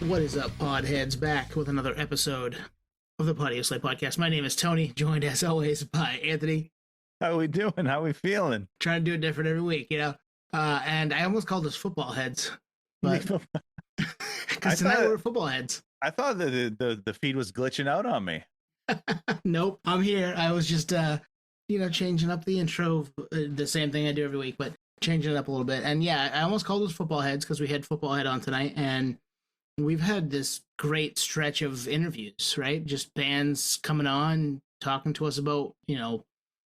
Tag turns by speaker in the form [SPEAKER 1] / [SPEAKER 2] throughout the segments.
[SPEAKER 1] What is up, Podheads? Back with another episode of the Podioslave podcast. My name is Tony, joined as always by Anthony.
[SPEAKER 2] How we doing? How we feeling?
[SPEAKER 1] Trying to do it different every week, and I almost called us football heads, but because tonight we're football heads.
[SPEAKER 2] I thought that the feed was glitching out on me.
[SPEAKER 1] Nope, I'm here. I was just changing up the intro, the same thing I do every week, but changing it up a little bit. And yeah, I almost called us football heads because we had Footballhead on tonight, and we've had this great stretch of interviews, right? Just bands coming on, talking to us about,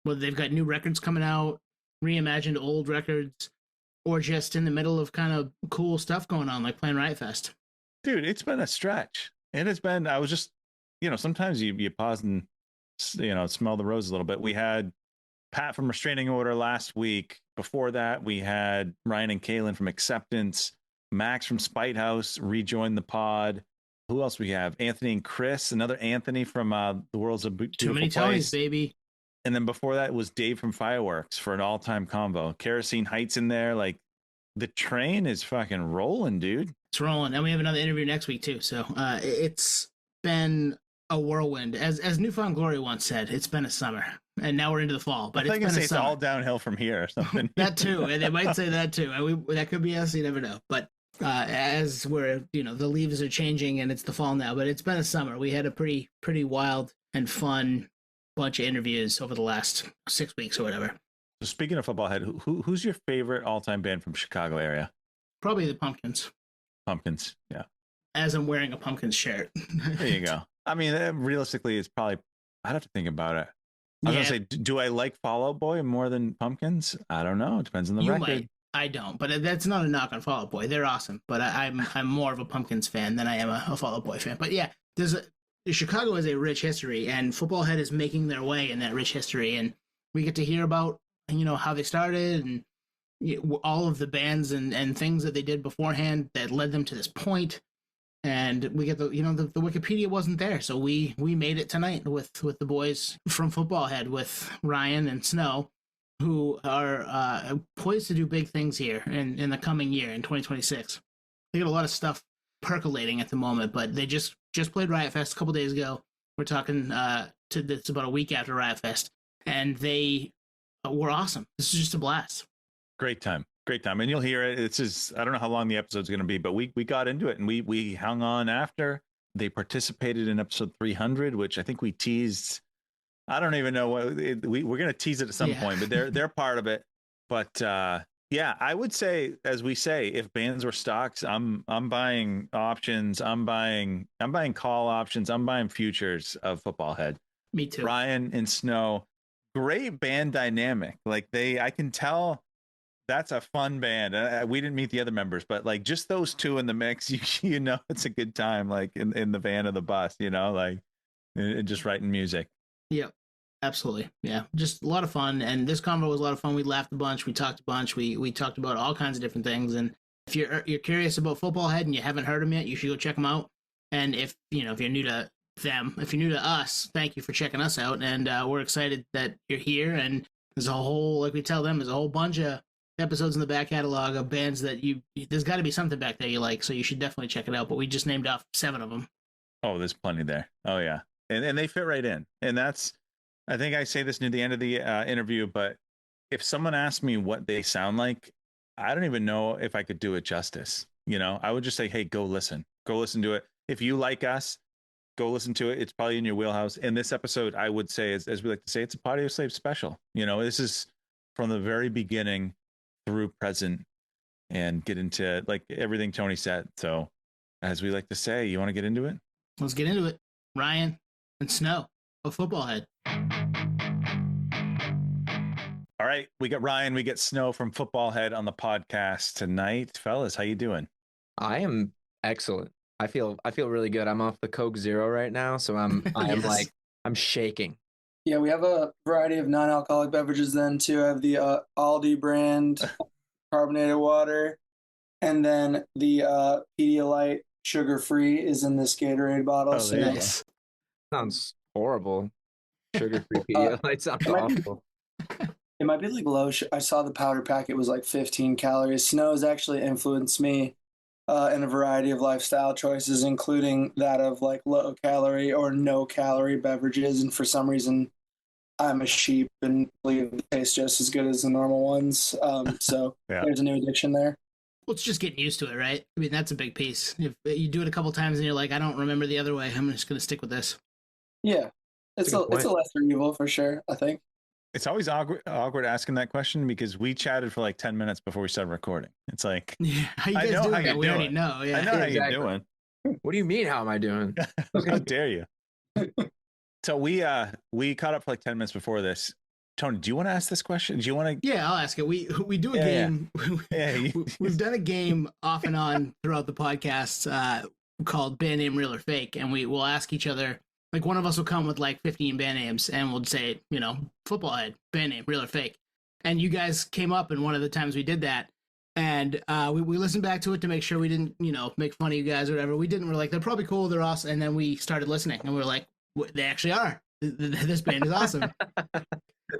[SPEAKER 1] whether they've got new records coming out, reimagined old records, or just in the middle of kind of cool stuff going on, like playing Riot Fest.
[SPEAKER 2] Dude, it's been a stretch. And it's been, I was just, sometimes you pause and, smell the roses a little bit. We had Pat from Restraining Order last week. Before that, we had Ryan and Kaylin from Acceptance. Max from Spite House rejoined the pod. Who else we have? Anthony and Chris, another Anthony from The World's a Beautiful
[SPEAKER 1] Too many Tonys, baby.
[SPEAKER 2] And then before that was Dave from Fireworks for an all-time convo. Kerosene Heights in there. Like, the train is fucking rolling, dude.
[SPEAKER 1] It's rolling. And we have another interview next week, too. So it's been a whirlwind. As Newfound Glory once said, it's been a summer. And now we're into the fall. But
[SPEAKER 2] I say it's all downhill from here or something.
[SPEAKER 1] That, too. And they might say that, too. And that could be us. You never know. But as we're, the leaves are changing and it's the fall now, but it's been a summer. We had a pretty wild and fun bunch of interviews over the last 6 weeks or whatever.
[SPEAKER 2] So speaking of Footballhead, who's your favorite all-time band from Chicago area?
[SPEAKER 1] Probably the Pumpkins.
[SPEAKER 2] Pumpkins, yeah.
[SPEAKER 1] As I'm wearing a Pumpkins shirt.
[SPEAKER 2] There you go. I mean, realistically, it's probably, I'd have to think about it. I was going to say, do I like Fall Out Boy more than Pumpkins? I don't know. It depends on the record.
[SPEAKER 1] Might. I don't, but that's not a knock on Fall Out Boy. They're awesome, but I'm more of a Pumpkins fan than I am a Fall Out Boy fan. But yeah, Chicago has a rich history, and Footballhead is making their way in that rich history, and we get to hear about how they started and all of the bands and things that they did beforehand that led them to this point. And we get the Wikipedia wasn't there, so we made it tonight with the boys from Footballhead, with Ryan and Snow, who are poised to do big things here in the coming year, in 2026. They got a lot of stuff percolating at the moment, but they just played Riot Fest a couple days ago. We're talking it's about a week after Riot Fest, and they were awesome. This is just a blast.
[SPEAKER 2] Great time. And you'll hear it. I don't know how long the episode's going to be, but we got into it and we hung on after. They participated in episode 300, which I think we teased. I don't even know what we're going to tease it at some point, but they're part of it. But yeah, I would say, as we say, if bands were stocks, I'm buying options. I'm buying call options. I'm buying futures of Footballhead.
[SPEAKER 1] Me too.
[SPEAKER 2] Ryan and Snow, great band dynamic. Like I can tell that's a fun band. We didn't meet the other members, but like just those two in the mix, it's a good time. Like in the van or the bus, like and just writing music.
[SPEAKER 1] Yep. Absolutely. Yeah. Just a lot of fun. And this convo was a lot of fun. We laughed a bunch. We talked a bunch. We talked about all kinds of different things. And if you're curious about Footballhead and you haven't heard them yet, you should go check them out. And if you're new to them, if you're new to us, thank you for checking us out. And we're excited that you're here. And there's a whole, like we tell them, there's a whole bunch of episodes in the back catalog of bands that there's got to be something back there you like. So you should definitely check it out. But we just named off 7 of them.
[SPEAKER 2] Oh, there's plenty there. Oh, yeah. And they fit right in. And I think I say this near the end of the interview, but if someone asked me what they sound like, I don't even know if I could do it justice. I would just say, hey, go listen to it. If you like us, go listen to it. It's probably in your wheelhouse. And this episode, I would say, as we like to say, it's a Podioslave special. This is from the very beginning through present and get into like everything Tony said. So as we like to say, you want to get into it?
[SPEAKER 1] Let's get into it. Ryan and Snow of Footballhead.
[SPEAKER 2] All right, we got Ryan, we get Snow from Footballhead on the podcast tonight. Fellas, how you doing?
[SPEAKER 3] I am excellent. I feel really good. I'm off the Coke Zero right now, so I'm I'm shaking.
[SPEAKER 4] Yeah, we have a variety of non-alcoholic beverages then too. I have the Aldi brand carbonated water, and then the Pedialyte sugar-free is in this Gatorade bottle.
[SPEAKER 2] Oh,
[SPEAKER 4] so
[SPEAKER 1] nice.
[SPEAKER 3] Sounds horrible. Sugar-free Pedialyte sounds awful.
[SPEAKER 4] It might be like low. I saw the powder packet was like 15 calories. Snow's actually influenced me and a variety of lifestyle choices, including that of like low calorie or no calorie beverages. And for some reason, I'm a sheep and believe they taste just as good as the normal ones. So
[SPEAKER 2] Yeah.
[SPEAKER 4] there's a new addiction there.
[SPEAKER 1] Well, it's just getting used to it, right? I mean, that's a big piece. If you do it a couple times and you're like, I don't remember the other way, I'm just going to stick with this.
[SPEAKER 4] Yeah, it's a lesser evil for sure, I think.
[SPEAKER 2] It's always awkward asking that question because we chatted for like 10 minutes before we started recording. It's like,
[SPEAKER 1] Yeah, how you
[SPEAKER 2] I
[SPEAKER 1] guys
[SPEAKER 2] know
[SPEAKER 1] doing?
[SPEAKER 2] how you're
[SPEAKER 1] We already
[SPEAKER 2] doing.
[SPEAKER 1] know. Yeah.
[SPEAKER 2] I know how
[SPEAKER 3] exactly.
[SPEAKER 2] you're doing.
[SPEAKER 3] What do you mean? How am I doing?
[SPEAKER 2] How dare you? So we caught up for like 10 minutes before this. Tony, do you want to ask this question? Do you want to?
[SPEAKER 1] Yeah, I'll ask it. We do a game.
[SPEAKER 2] Yeah.
[SPEAKER 1] We've done a game off and on throughout the podcast called Band Name Real or Fake, and we'll ask each other. Like one of us will come with like 15 band names, and we'll say, Footballhead, band name, real or fake. And you guys came up, and one of the times we did that, and we listened back to it to make sure we didn't, make fun of you guys or whatever. We didn't. We're like, they're probably cool. They're awesome. And then we started listening, and we were like, they actually are. This band is awesome.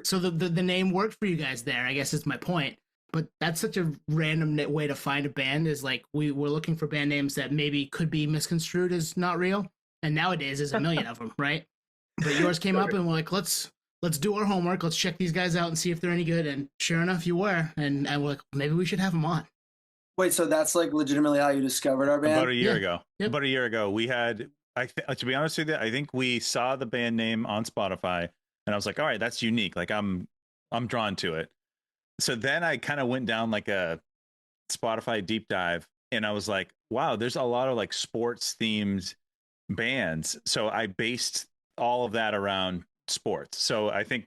[SPEAKER 1] So the name worked for you guys there. I guess is my point. But that's such a random way to find a band. Is like we're looking for band names that maybe could be misconstrued as not real. And nowadays there's a million of them, right? But yours came up, and we're like, let's do our homework. Let's check these guys out and see if they're any good. And sure enough, you were. And we're like, maybe we should have them on.
[SPEAKER 4] Wait, so that's like legitimately how you discovered our band?
[SPEAKER 2] About a year ago.
[SPEAKER 1] Yep.
[SPEAKER 2] About a year ago, we had. To be honest with you, I think we saw the band name on Spotify, and I was like, all right, that's unique. Like I'm drawn to it. So then I kind of went down like a Spotify deep dive, and I was like, wow, there's a lot of like sports themed bands. So I based all of that around sports. So I think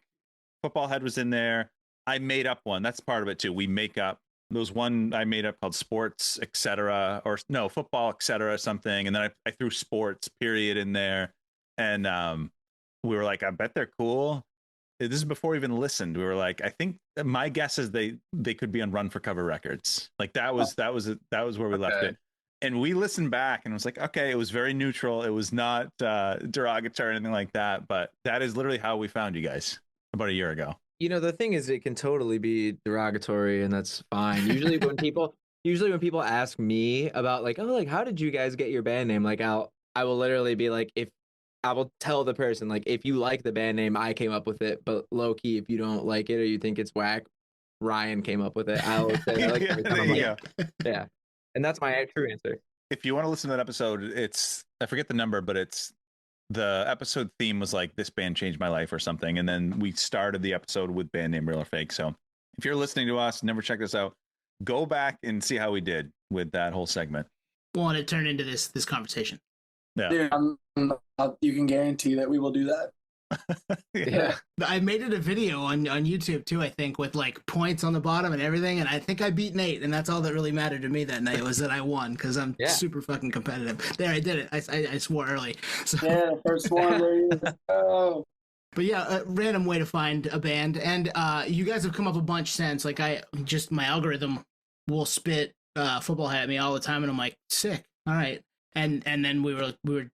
[SPEAKER 2] Footballhead was in there. I made up one. That's part of it too. We make up. There was one I made up called Sports Etc. or no, Football Etc. something, and then I threw Sports period in there, and we were like, I bet they're cool. This is before we even listened. We were like, I think my guess is they could be on Run for Cover Records. Like that was where we left it. And we listened back and it was like, okay, it was very neutral. It was not derogatory or anything like that. But that is literally how we found you guys about a year ago.
[SPEAKER 3] The thing is, it can totally be derogatory, and that's fine. Usually when people ask me about like, oh, like how did you guys get your band name? Like I will literally be like, if I will tell the person like, if you like the band name, I came up with it, but low key, if you don't like it or you think it's whack, Ryan came up with it. I always say that, like,
[SPEAKER 2] there you go.
[SPEAKER 3] Yeah, and that's my true answer.
[SPEAKER 2] If you want to listen to that episode, I forget the number, but the episode theme was like, this band changed my life or something. And then we started the episode with band name Real or Fake. So if you're listening to us, never checked us out, go back and see how we did with that whole segment.
[SPEAKER 1] Want to turn into this conversation.
[SPEAKER 2] Yeah.
[SPEAKER 4] Dude, you can guarantee that we will do that.
[SPEAKER 3] Yeah.
[SPEAKER 1] I made it a video on YouTube too, I think, with like points on the bottom and everything, and I think I beat Nate, and that's all that really mattered to me that night was that I won because I'm super fucking competitive. There, I did it. I swore early. So.
[SPEAKER 4] Yeah, first one. Oh.
[SPEAKER 1] But yeah, a random way to find a band, and you guys have come up a bunch since. Like my algorithm will spit Footballhead at me all the time, and I'm like, sick. All right, and then we were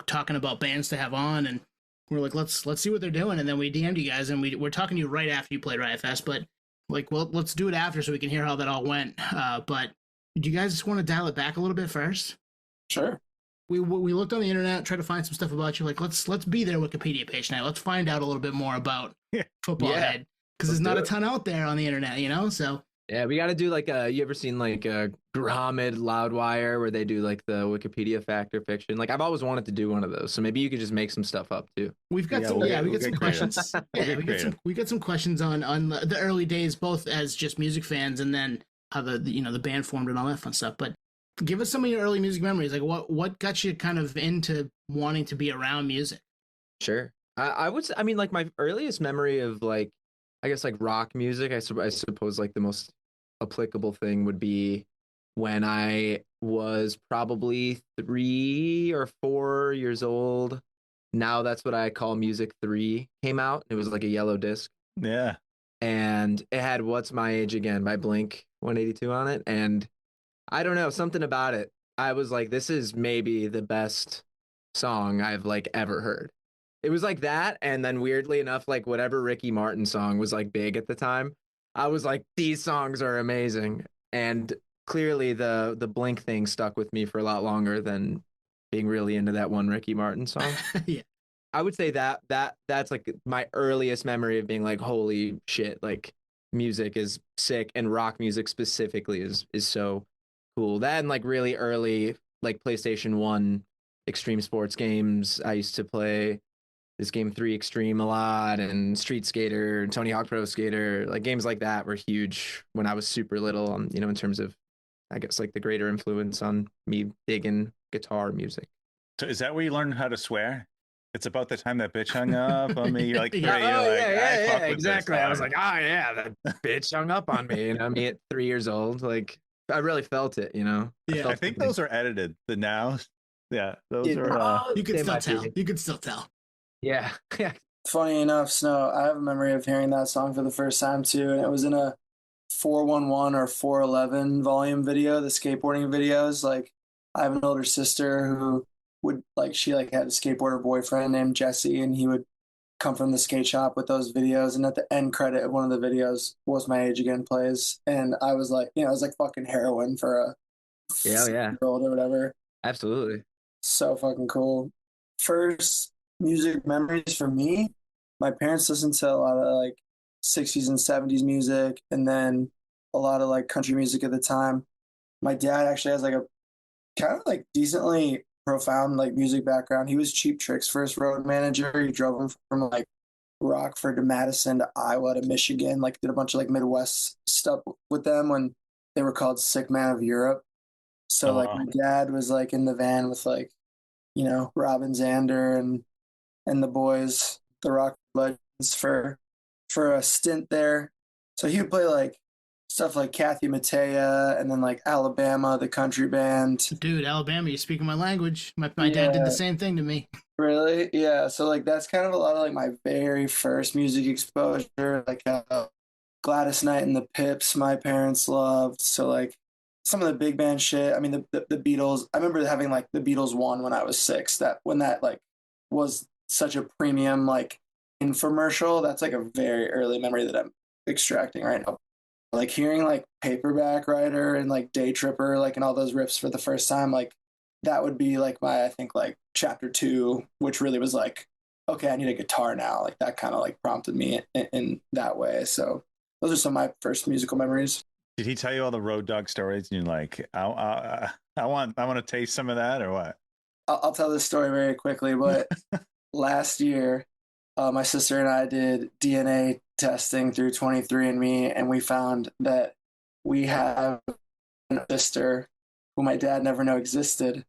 [SPEAKER 1] talking about bands to have on, and we're like, let's see what they're doing, and then we DM'd you guys, and we're talking to you right after you played Riot Fest, but like, well, let's do it after so we can hear how that all went. But do you guys just want to dial it back a little bit first?
[SPEAKER 4] Sure.
[SPEAKER 1] We looked on the internet, tried to find some stuff about you. Like, let's be their Wikipedia page tonight. Let's find out a little bit more about Footballhead because there's not a ton out there on the internet, So
[SPEAKER 3] yeah, we got to do like you ever seen like a Gromid Loudwire where they do like the Wikipedia fact or fiction? Like I've always wanted to do one of those, so maybe you could just make some stuff up too.
[SPEAKER 1] We've got some questions. We got some questions on the early days, both as just music fans and then how the band formed and all that fun stuff. But give us some of your early music memories. Like what got you kind of into wanting to be around music?
[SPEAKER 3] Sure, I mean, like my earliest memory of like, I guess like rock music. I suppose like the most applicable thing would be when I was probably 3 or 4 years old. Now that's what I call Music 3 came out. It was like a yellow disc.
[SPEAKER 2] Yeah.
[SPEAKER 3] And it had What's My Age Again by Blink 182 on it. And I don't know, something about it. I was like, this is maybe the best song I've like ever heard. It was like that. And then weirdly enough, like whatever Ricky Martin song was like big at the time, I was like, these songs are amazing. And clearly the Blink thing stuck with me for a lot longer than being really into that one Ricky Martin song.
[SPEAKER 1] Yeah.
[SPEAKER 3] I would say that's like my earliest memory of being like, holy shit, like music is sick, and rock music specifically is so cool. That and like really early like PlayStation 1 extreme sports games. I used to play this game 3 Extreme a lot, and Street Skater and Tony Hawk Pro Skater. Like games like that were huge when I was super little, you know, in terms of I guess like the greater influence on me digging guitar music.
[SPEAKER 2] So is that where you learned how to swear? It's about the time that bitch hung up on me. You're like 3.
[SPEAKER 1] Yeah.
[SPEAKER 2] You're like, I fuck with
[SPEAKER 3] exactly.
[SPEAKER 2] this
[SPEAKER 3] I was
[SPEAKER 2] hard.
[SPEAKER 3] like, oh yeah, that bitch hung up on me. You know, me at 3 years old, like I really felt it. You know,
[SPEAKER 1] Yeah.
[SPEAKER 2] I think those are edited. The nows, yeah, those are.
[SPEAKER 1] You could still tell. You could still tell.
[SPEAKER 3] Yeah, yeah.
[SPEAKER 4] Funny enough, Snow, I have a memory of hearing that song for the first time too, and it was in a 411 or 411 volume video, the skateboarding videos. Like, I have an older sister who would like she like had a skateboarder boyfriend named Jesse, and he would come from the skate shop with those videos. And at the end credit of one of the videos was My Age Again plays, and I was like, you know, it was like fucking heroin for a
[SPEAKER 3] Yeah, yeah,
[SPEAKER 4] 6-year-old or whatever.
[SPEAKER 3] absolutely.
[SPEAKER 4] So fucking cool. First music memories for me, my parents listened to a lot of like 60s and 70s music, and then a lot of like country music at the time. My dad actually has like a kind of like decently profound like music background. He was Cheap Trick's first road manager. He drove him from like Rockford to Madison to Iowa to Michigan, like did a bunch of like Midwest stuff with them when they were called Sick Man of Europe. So like my dad was like in the van with like, you know, Robin Zander and the boys, the Rock Legends for a stint there. So he would play like stuff like Kathy Mattea and then like Alabama, the country band.
[SPEAKER 1] Dude, Alabama, you're speaking my language. My dad did the same thing to me.
[SPEAKER 4] Really? Yeah. So like that's kind of a lot of like my very first music exposure. Like Gladys Knight and the Pips, my parents loved. So like some of the big band shit. I mean the Beatles. I remember having like the Beatles one when I was 6. That when that like was such a premium like infomercial. That's like a very early memory that I'm extracting right now. Like hearing like Paperback Writer and like Day Tripper, like and all those riffs for the first time, like that would be like my I think like chapter 2, which really was like, okay, I need a guitar now. Like that kind of like prompted me in that way. So those are some of my first musical memories.
[SPEAKER 2] Did he tell you all the Road Dogg stories? And you're like, I want to taste some of that, or what?
[SPEAKER 4] I'll tell this story very quickly, but last year, my sister and I did DNA testing through 23andMe, and we found that we have a sister who my dad never knew existed,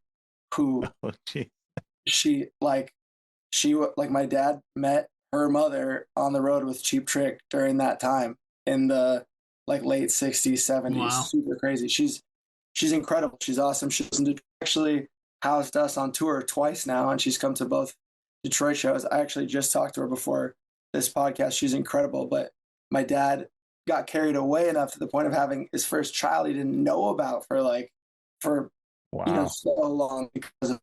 [SPEAKER 4] who she like my dad met her mother on the road with Cheap Trick during that time in the like late 60s 70s.
[SPEAKER 1] Wow.
[SPEAKER 4] Super crazy. She's incredible. She's awesome. She's actually housed us on tour twice now, and she's come to both Detroit shows. I actually just talked to her before this podcast. She's incredible, but my dad got carried away enough to the point of having his first child he didn't know about for
[SPEAKER 2] wow.
[SPEAKER 4] You know, so long because of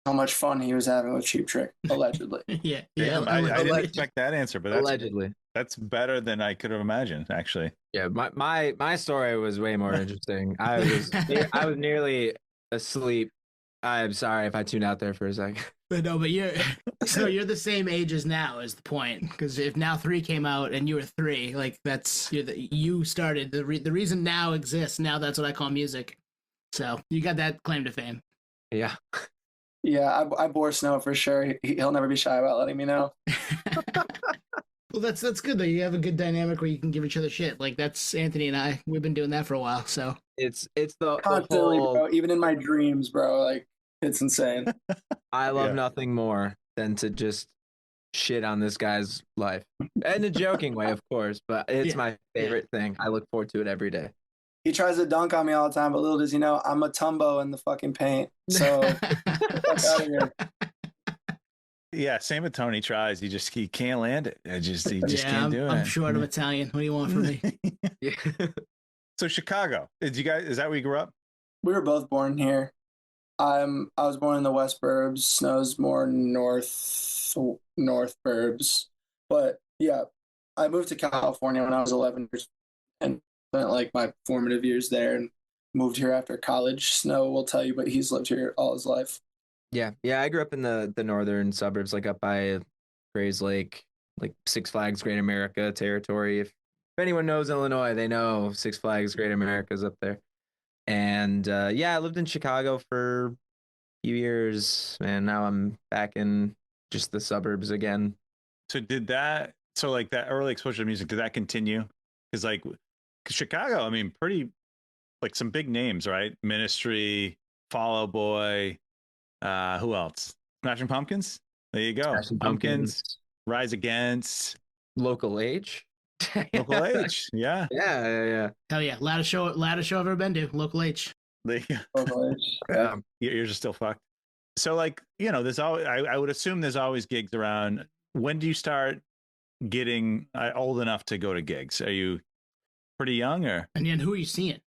[SPEAKER 4] how much fun he was having with Cheap Trick, allegedly.
[SPEAKER 1] Yeah.
[SPEAKER 2] I didn't expect that answer, but
[SPEAKER 3] Allegedly.
[SPEAKER 2] That's better than I could have imagined, actually.
[SPEAKER 3] Yeah, my story was way more interesting. I was nearly asleep. I'm sorry if I tuned out there for a second.
[SPEAKER 1] But no, but you're the same age as now is the point. Because if Now 3 came out and you were 3, like you started the reason Now exists. Now that's what I call music. So you got that claim to fame.
[SPEAKER 3] Yeah.
[SPEAKER 4] Yeah, I bore Snow for sure. He'll never be shy about letting me know.
[SPEAKER 1] Well, that's good though. You have a good dynamic where you can give each other shit. Like that's Anthony and I. We've been doing that for a while. So
[SPEAKER 3] It's the
[SPEAKER 4] Constantly,
[SPEAKER 3] whole,
[SPEAKER 4] bro. Even in my dreams, bro. Like it's insane.
[SPEAKER 3] I love
[SPEAKER 2] Yeah.
[SPEAKER 3] nothing more than to just shit on this guy's life. In a joking way, of course, but it's
[SPEAKER 1] Yeah.
[SPEAKER 3] my favorite thing. I look forward to it every day.
[SPEAKER 4] He tries to dunk on me all the time, but little does he know I'm a tumbo in the fucking paint. So get the fuck out of here.
[SPEAKER 2] Yeah, same with Tony. Tries. He can't land it. He just can't do it.
[SPEAKER 1] I'm short of Italian. What do you want from me?
[SPEAKER 3] Yeah.
[SPEAKER 2] So Chicago. Is that where you grew up?
[SPEAKER 4] We were both born here. I was born in the West Burbs. Snow's more north Burbs. But yeah, I moved to California when I was 11 years and spent like my formative years there and moved here after college. Snow will tell you, but he's lived here all his life.
[SPEAKER 3] Yeah, yeah. I grew up in the northern suburbs, like up by Grays Lake, like Six Flags Great America territory. If anyone knows Illinois, they know Six Flags Great America's up there. And yeah, I lived in Chicago for a few years, and now I'm back in just the suburbs again.
[SPEAKER 2] So like that early exposure to music, did that continue? Because like Chicago, I mean, pretty like some big names, right? Ministry, Fall Out Boy, who else? Smashing Pumpkins. There you go.
[SPEAKER 3] Smashing
[SPEAKER 2] Pumpkins, Rise Against,
[SPEAKER 3] Local H.
[SPEAKER 2] Local H. Yeah.
[SPEAKER 3] Yeah.
[SPEAKER 1] Hell yeah, loudest show I've ever been to. Local H.
[SPEAKER 2] There you go.
[SPEAKER 4] Local H.
[SPEAKER 3] Yeah.
[SPEAKER 2] Your ears are still fucked. So like, you know, there's always, I would assume there's always gigs around. When do you start getting old enough to go to gigs? Are you pretty young or?
[SPEAKER 1] And then who are you seeing?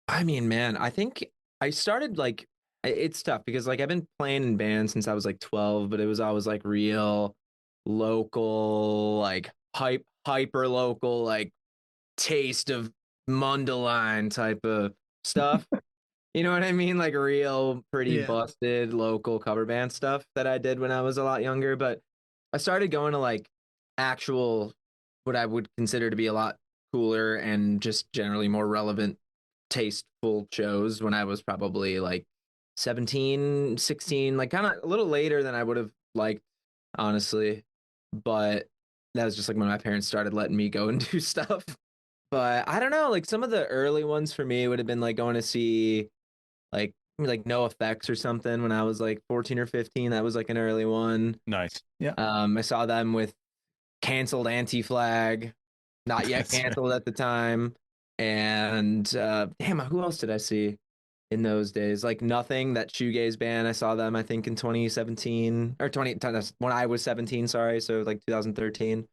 [SPEAKER 3] I mean, man, I think I started like, it's tough because like I've been playing in bands since I was like 12, but it was always like real local, like hyper local, like taste of Mundelein type of stuff. You know what I mean? Like real pretty busted local cover band stuff that I did when I was a lot younger. But I started going to like actual, what I would consider to be a lot cooler and just generally more relevant, tasteful shows when I was probably like 17, 16, like kind of a little later than I would have liked, honestly. But that was just like when my parents started letting me go and do stuff. But I don't know, like some of the early ones for me would have been like going to see like No Effects or something when I was like 14 or 15. That was like an early one.
[SPEAKER 2] Nice. Yeah.
[SPEAKER 3] I saw them with canceled Anti-Flag, not yet canceled at the time. And damn, who else did I see in those days? Like Nothing, that shoegaze band. I saw them, I think, in 2017 or when I was 17. Sorry, so like 2013.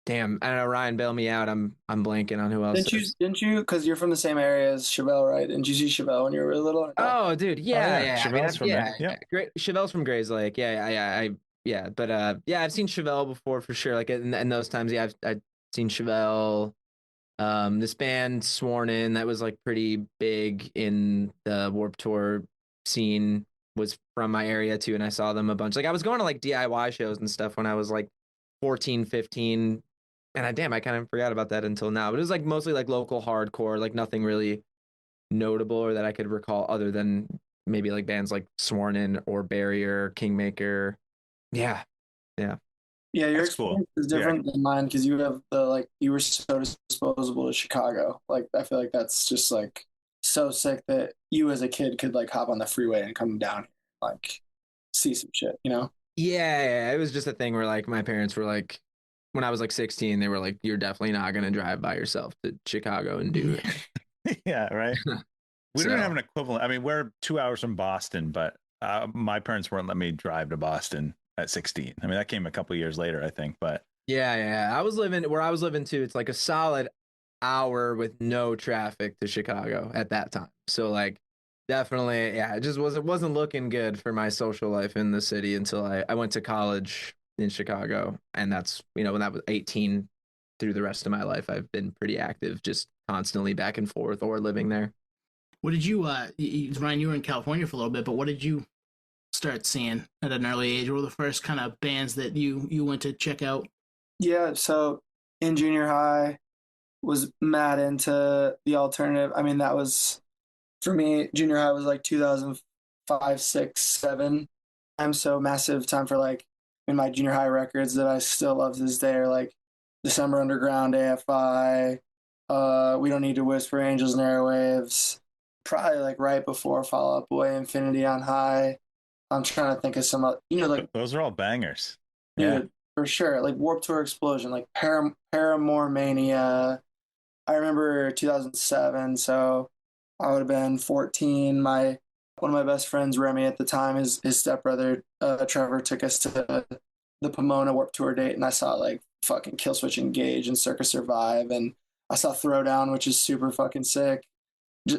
[SPEAKER 3] Damn, I don't know. Ryan, bail me out. I'm blanking on who else.
[SPEAKER 4] Didn't you? Because you're from the same area as Chevelle, right? Didn't you see Chevelle when you were really little? No?
[SPEAKER 3] Oh, dude, yeah.
[SPEAKER 2] Chevelle's from there. Yeah,
[SPEAKER 3] Great. Chevelle's from Grays Lake. Yeah. But yeah, I've seen Chevelle before for sure. Like in those times, yeah, I've seen Chevelle. This band Sworn In that was like pretty big in the Warped Tour scene was from my area too, and I saw them a bunch. Like I was going to like DIY shows and stuff when I was like 14, 15. And I kind of forgot about that until now. But it was like mostly like local hardcore, like nothing really notable or that I could recall other than maybe like bands like Sworn In or Barrier, Kingmaker. Yeah.
[SPEAKER 4] Yeah, your
[SPEAKER 2] That's
[SPEAKER 4] experience
[SPEAKER 2] cool.
[SPEAKER 4] is different than mine because you have you were so disposable to Chicago. Like I feel like that's just like so sick that you as a kid could like hop on the freeway and come down here, like see some shit, you know?
[SPEAKER 3] Yeah. It was just a thing where like my parents were like, when I was like 16, they were like, "You're definitely not going to drive by yourself to Chicago and do it."
[SPEAKER 2] Yeah, right. We don't have an equivalent. I mean, we're 2 hours from Boston, but my parents weren't letting me drive to Boston at 16. I mean, that came a couple years later, I think. But
[SPEAKER 3] yeah. I was living where I was living too. It's like a solid hour with no traffic to Chicago at that time. So like, definitely, yeah, it just wasn't looking good for my social life in the city until I went to college in Chicago, and that's when I was 18 through the rest of my life I've been pretty active, just constantly back and forth or living there.
[SPEAKER 1] What did you Ryan, you were in California for a little bit, but what did you start seeing at an early age? What were the first kind of bands that you went to check out?
[SPEAKER 4] Yeah, so in junior high was mad into the alternative. I mean, that was for me, junior high was like 2005, 6, 7. I'm so massive time for like in my junior high records that I still love to this day are like December Underground, AFI, We Don't Need to Whisper, Angels and Airwaves, probably like right before Fall Out Boy, Infinity on High. I'm trying to think of some, like
[SPEAKER 2] those are all bangers.
[SPEAKER 4] Dude,
[SPEAKER 2] Yeah,
[SPEAKER 4] for sure. Like Warped Tour Explosion, like Paramore Mania. I remember 2007, so I would have been 14. One of my best friends, Remy, at the time, his stepbrother, Trevor, took us to the Pomona Warped Tour date, and I saw like fucking Killswitch Engage and Circus Survive, and I saw Throwdown, which is super fucking sick.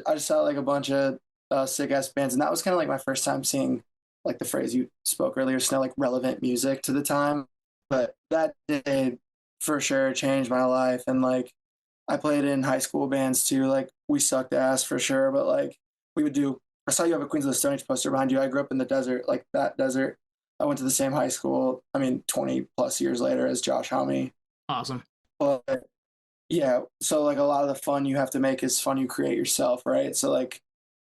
[SPEAKER 4] I just saw like a bunch of sick ass bands, and that was kind of like my first time seeing like the phrase you spoke earlier, Snow, like relevant music to the time. But that day for sure changed my life, and like I played in high school bands too. Like we sucked ass for sure, but like we would do. I saw you have a Queens of the Stone Age poster behind you. I grew up in the desert, like that desert. I went to the same high school. I mean, 20 plus years later as Josh Homme.
[SPEAKER 1] Awesome.
[SPEAKER 4] But yeah, so like a lot of the fun you have to make is fun you create yourself, right? So like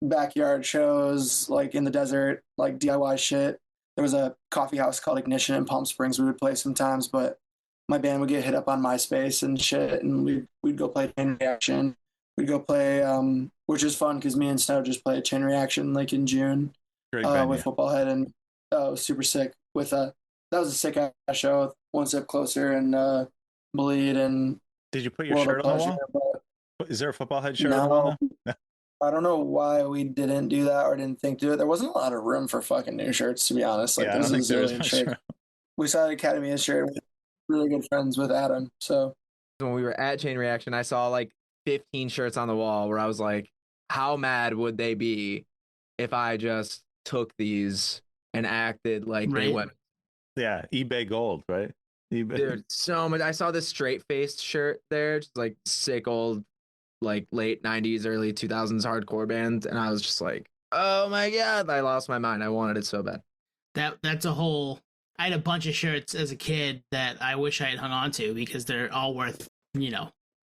[SPEAKER 4] backyard shows, like in the desert, like DIY shit. There was a coffee house called Ignition in Palm Springs we would play sometimes, but my band would get hit up on MySpace and shit, and we'd go play Chain Reaction. We'd go play, which is fun because me and Snow just played Chain Reaction like in June
[SPEAKER 2] Great venue.
[SPEAKER 4] with Footballhead, and it was super sick. With that was a sick ass show. One Step Closer and Bleed and
[SPEAKER 2] Did you put your
[SPEAKER 4] World
[SPEAKER 2] shirt
[SPEAKER 4] of
[SPEAKER 2] on the
[SPEAKER 4] Pleasure.
[SPEAKER 2] wall? Is there a Footballhead shirt on
[SPEAKER 4] No,
[SPEAKER 2] the wall now?
[SPEAKER 4] I don't know why we didn't do that or didn't think to do it. There wasn't a lot of room for fucking new shirts, to be honest. Like
[SPEAKER 2] Yeah, I
[SPEAKER 4] there's
[SPEAKER 2] don't
[SPEAKER 4] a
[SPEAKER 2] think there was
[SPEAKER 4] zillion
[SPEAKER 2] much
[SPEAKER 4] shirts.
[SPEAKER 2] room.
[SPEAKER 4] We saw the Academy shirt. With really good friends with Adam. So
[SPEAKER 3] When we were at Chain Reaction, I saw like 15 shirts on the wall where I was like, how mad would they be if I just took these and acted like they
[SPEAKER 1] Right.
[SPEAKER 3] went?
[SPEAKER 2] Yeah, eBay gold, right? eBay.
[SPEAKER 3] Dude, so much. I saw this straight faced shirt there, just like sick old, like late 90s, early 2000s hardcore band. And I was just like, oh my God, I lost my mind. I wanted it so bad.
[SPEAKER 1] That's a whole. I had a bunch of shirts as a kid that I wish I had hung on to because they're all worth,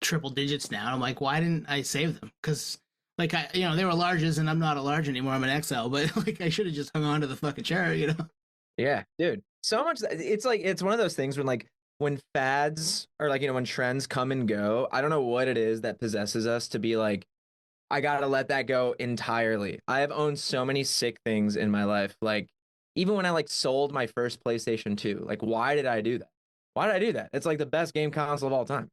[SPEAKER 1] triple digits now. I'm like, why didn't I save them? Because like they were larges and I'm not a large anymore. I'm an XL, but like I should have just hung on to the fucking shirt,
[SPEAKER 3] Yeah, dude. So much. It's like, it's one of those things when fads or like, when trends come and go, I don't know what it is that possesses us to be like, I gotta let that go entirely. I have owned so many sick things in my life. Like, even when I like sold my first PlayStation 2, like, why did I do that? Why did I do that? It's like the best game console of all time.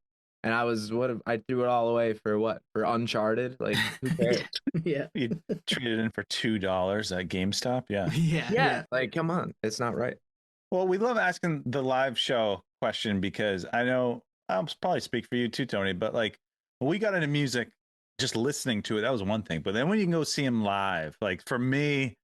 [SPEAKER 3] And I threw it all away for what? For Uncharted? Like, who cares?
[SPEAKER 1] Yeah.
[SPEAKER 2] You traded in for $2 at GameStop. Yeah.
[SPEAKER 1] Yeah.
[SPEAKER 3] Like, come on. It's not right.
[SPEAKER 2] Well, we love asking the live show question because I know I'll probably speak for you too, Tony, but like when we got into music, just listening to it, that was one thing. But then when you can go see him live, like for me,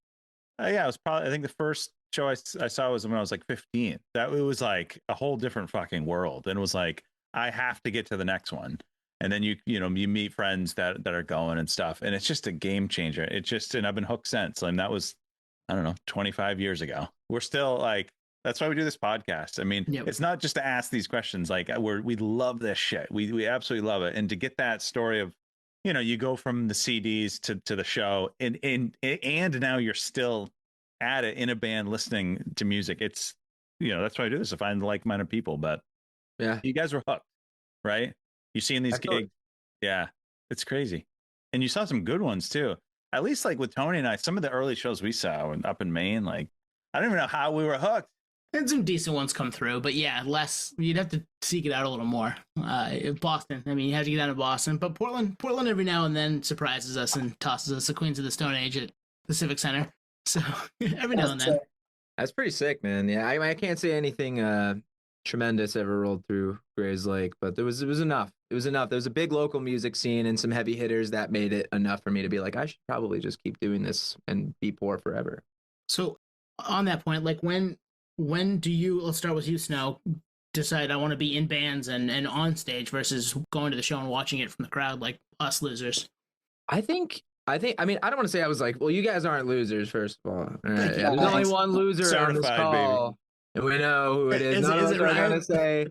[SPEAKER 2] it was probably, I think the first show I saw was when I was like 15. That it was like a whole different fucking world. And it was like, I have to get to the next one. And then you meet friends that are going and stuff. And it's just a game changer. And I've been hooked since. And that was, I don't know, 25 years ago. We're still like, that's why we do this podcast. I mean, It's not just to ask these questions. Like we love this shit. We absolutely love it. And to get that story of, you go from the CDs to the show and now you're still at it in a band listening to music. It's, that's why I do this, to find like-minded people. But
[SPEAKER 3] yeah,
[SPEAKER 2] you guys were hooked, right? You seeing these gigs. Yeah, it's crazy. And you saw some good ones too. At least like with Tony and I, some of the early shows we saw up in Maine, like I don't even know how we were hooked.
[SPEAKER 1] And some decent ones come through, but yeah, you'd have to seek it out a little more. Boston, I mean, you have to get down to Boston, but Portland every now and then surprises us and tosses us the Queens of the Stone Age at the Civic Center. So every now and then.
[SPEAKER 3] That's pretty sick, man. Yeah, I can't say anything tremendous ever rolled through Grays Lake, but it was enough. It was enough. There was a big local music scene and some heavy hitters that made it enough for me to be like, I should probably just keep doing this and be poor forever.
[SPEAKER 1] So on that point, like when do you, let's start with you, Snow, decide I want to be in bands and on stage versus going to the show and watching it from the crowd like us losers?
[SPEAKER 3] I mean, I don't want to say I was like, well, you guys aren't losers, first of all. All right.
[SPEAKER 1] you.
[SPEAKER 3] There's only one loser on this
[SPEAKER 2] Certified,
[SPEAKER 3] call. And we know who it is.
[SPEAKER 1] Is
[SPEAKER 3] None of
[SPEAKER 1] it
[SPEAKER 3] us are
[SPEAKER 1] Ryan?
[SPEAKER 3] going to say.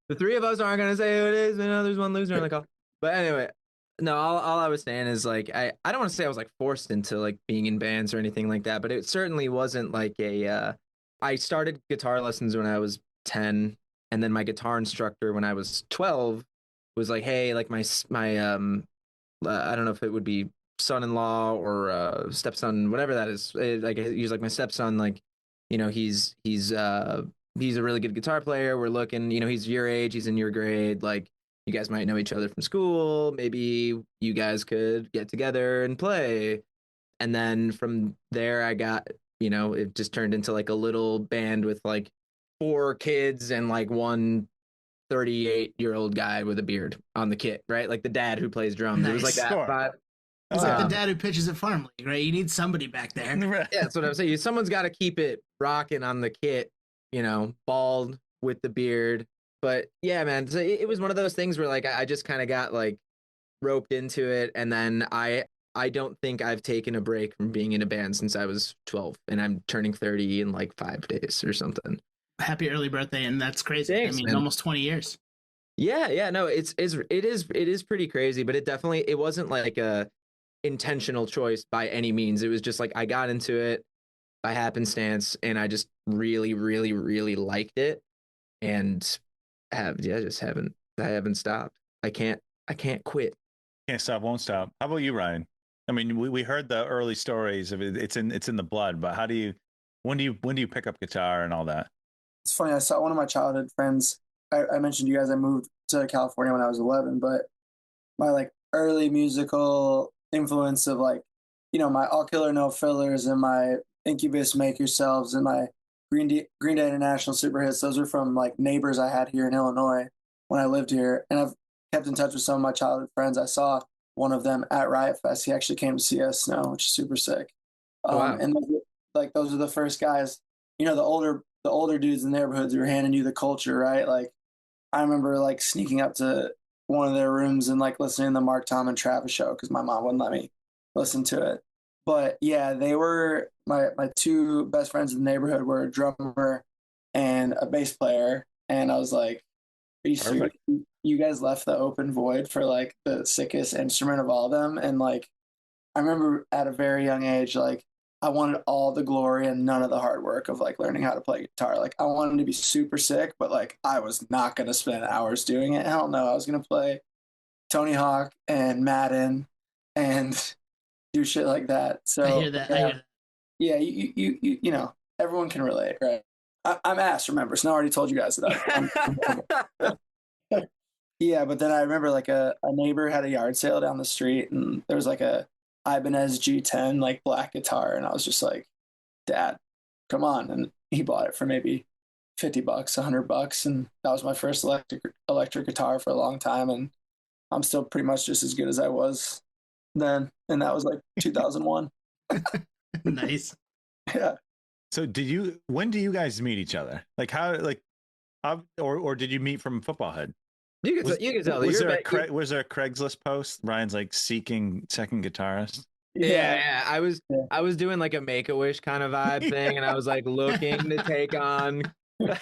[SPEAKER 3] The three of us aren't going to say who it is. We know there's one loser on the call. But anyway, no, all I was saying is like, I don't want to say I was like forced into like being in bands or anything like that, but it certainly wasn't like I started guitar lessons when I was 10, and then my guitar instructor when I was 12 was like, hey, like my I don't know if it would be son-in-law or stepson, whatever that is. Like he's like my stepson, like, he's a really good guitar player. We're looking, he's your age, he's in your grade, like you guys might know each other from school. Maybe you guys could get together and play. And then from there I got, it just turned into like a little band with like 4 kids and like one 38-year-old guy with a beard on the kit, right? Like the dad who plays drums. It was like that vibe.
[SPEAKER 1] It's like the dad who pitches at Farm League, right? You need somebody back there.
[SPEAKER 3] Yeah, that's what I'm saying. Someone's got to keep it rocking on the kit, bald with the beard. But yeah, man, so it was one of those things where like I just kind of got like roped into it, and then I I don't think I've taken a break from being in a band since I was 12, and I'm turning 30 in like 5 days or something.
[SPEAKER 1] Happy early birthday, and that's crazy.
[SPEAKER 3] Thanks,
[SPEAKER 1] I mean,
[SPEAKER 3] man.
[SPEAKER 1] almost 20 years.
[SPEAKER 3] Yeah, no, it is pretty crazy, but it wasn't like a intentional choice by any means. It was just like I got into it by happenstance, and I just really, really, really liked it, and I haven't stopped. I can't quit.
[SPEAKER 2] Can't stop, won't stop. How about you, Ryan? I mean, we heard the early stories of it. It's in the blood, but when do you pick up guitar and all that?
[SPEAKER 4] It's funny. I saw one of my childhood friends. I mentioned to you guys I moved to California when I was 11, but my like early musical influence of like, my All Killer No Fillers and my Incubus Make Yourselves and my Green Day International Super Hits. Those are from like neighbors I had here in Illinois when I lived here, and I've kept in touch with some of my childhood friends. I saw one of them at Riot Fest. He actually came to see us, Snow, which is super sick.
[SPEAKER 3] Wow.
[SPEAKER 4] And those are the first guys. The older dudes in the neighborhoods who were handing you the culture, right? Like I remember like sneaking up to one of their rooms and like listening to the Mark Tom and Travis show because my mom wouldn't let me listen to it. But yeah, they were my two best friends in the neighborhood were a drummer and a bass player. And I was like, are you serious? You guys left the open void for like the sickest instrument of all of them. And like I remember at a very young age, like I wanted all the glory and none of the hard work of like learning how to play guitar. Like I wanted to be super sick, but like I was not going to spend hours doing it. Hell no. I was going to play Tony Hawk and Madden and do shit like that. So
[SPEAKER 1] I hear that.
[SPEAKER 4] yeah, everyone can relate, right? I'm ass, remember. Snow already told you guys that. Yeah, but then I remember like a neighbor had a yard sale down the street and there was like a Ibanez G10 like black guitar, and I was just like, Dad, come on. And he bought it for maybe $50, $100, and that was my first electric guitar for a long time, and I'm still pretty much just as good as I was then, and that was like 2001.
[SPEAKER 1] Nice.
[SPEAKER 4] Yeah.
[SPEAKER 2] So when do you guys meet each other? Like or did you meet from Footballhead?
[SPEAKER 3] You can tell.
[SPEAKER 2] Was there a Craigslist post? Ryan's like seeking second guitarist.
[SPEAKER 3] Yeah. I was doing like a Make-A-Wish kind of vibe thing, and I was like looking to take on. And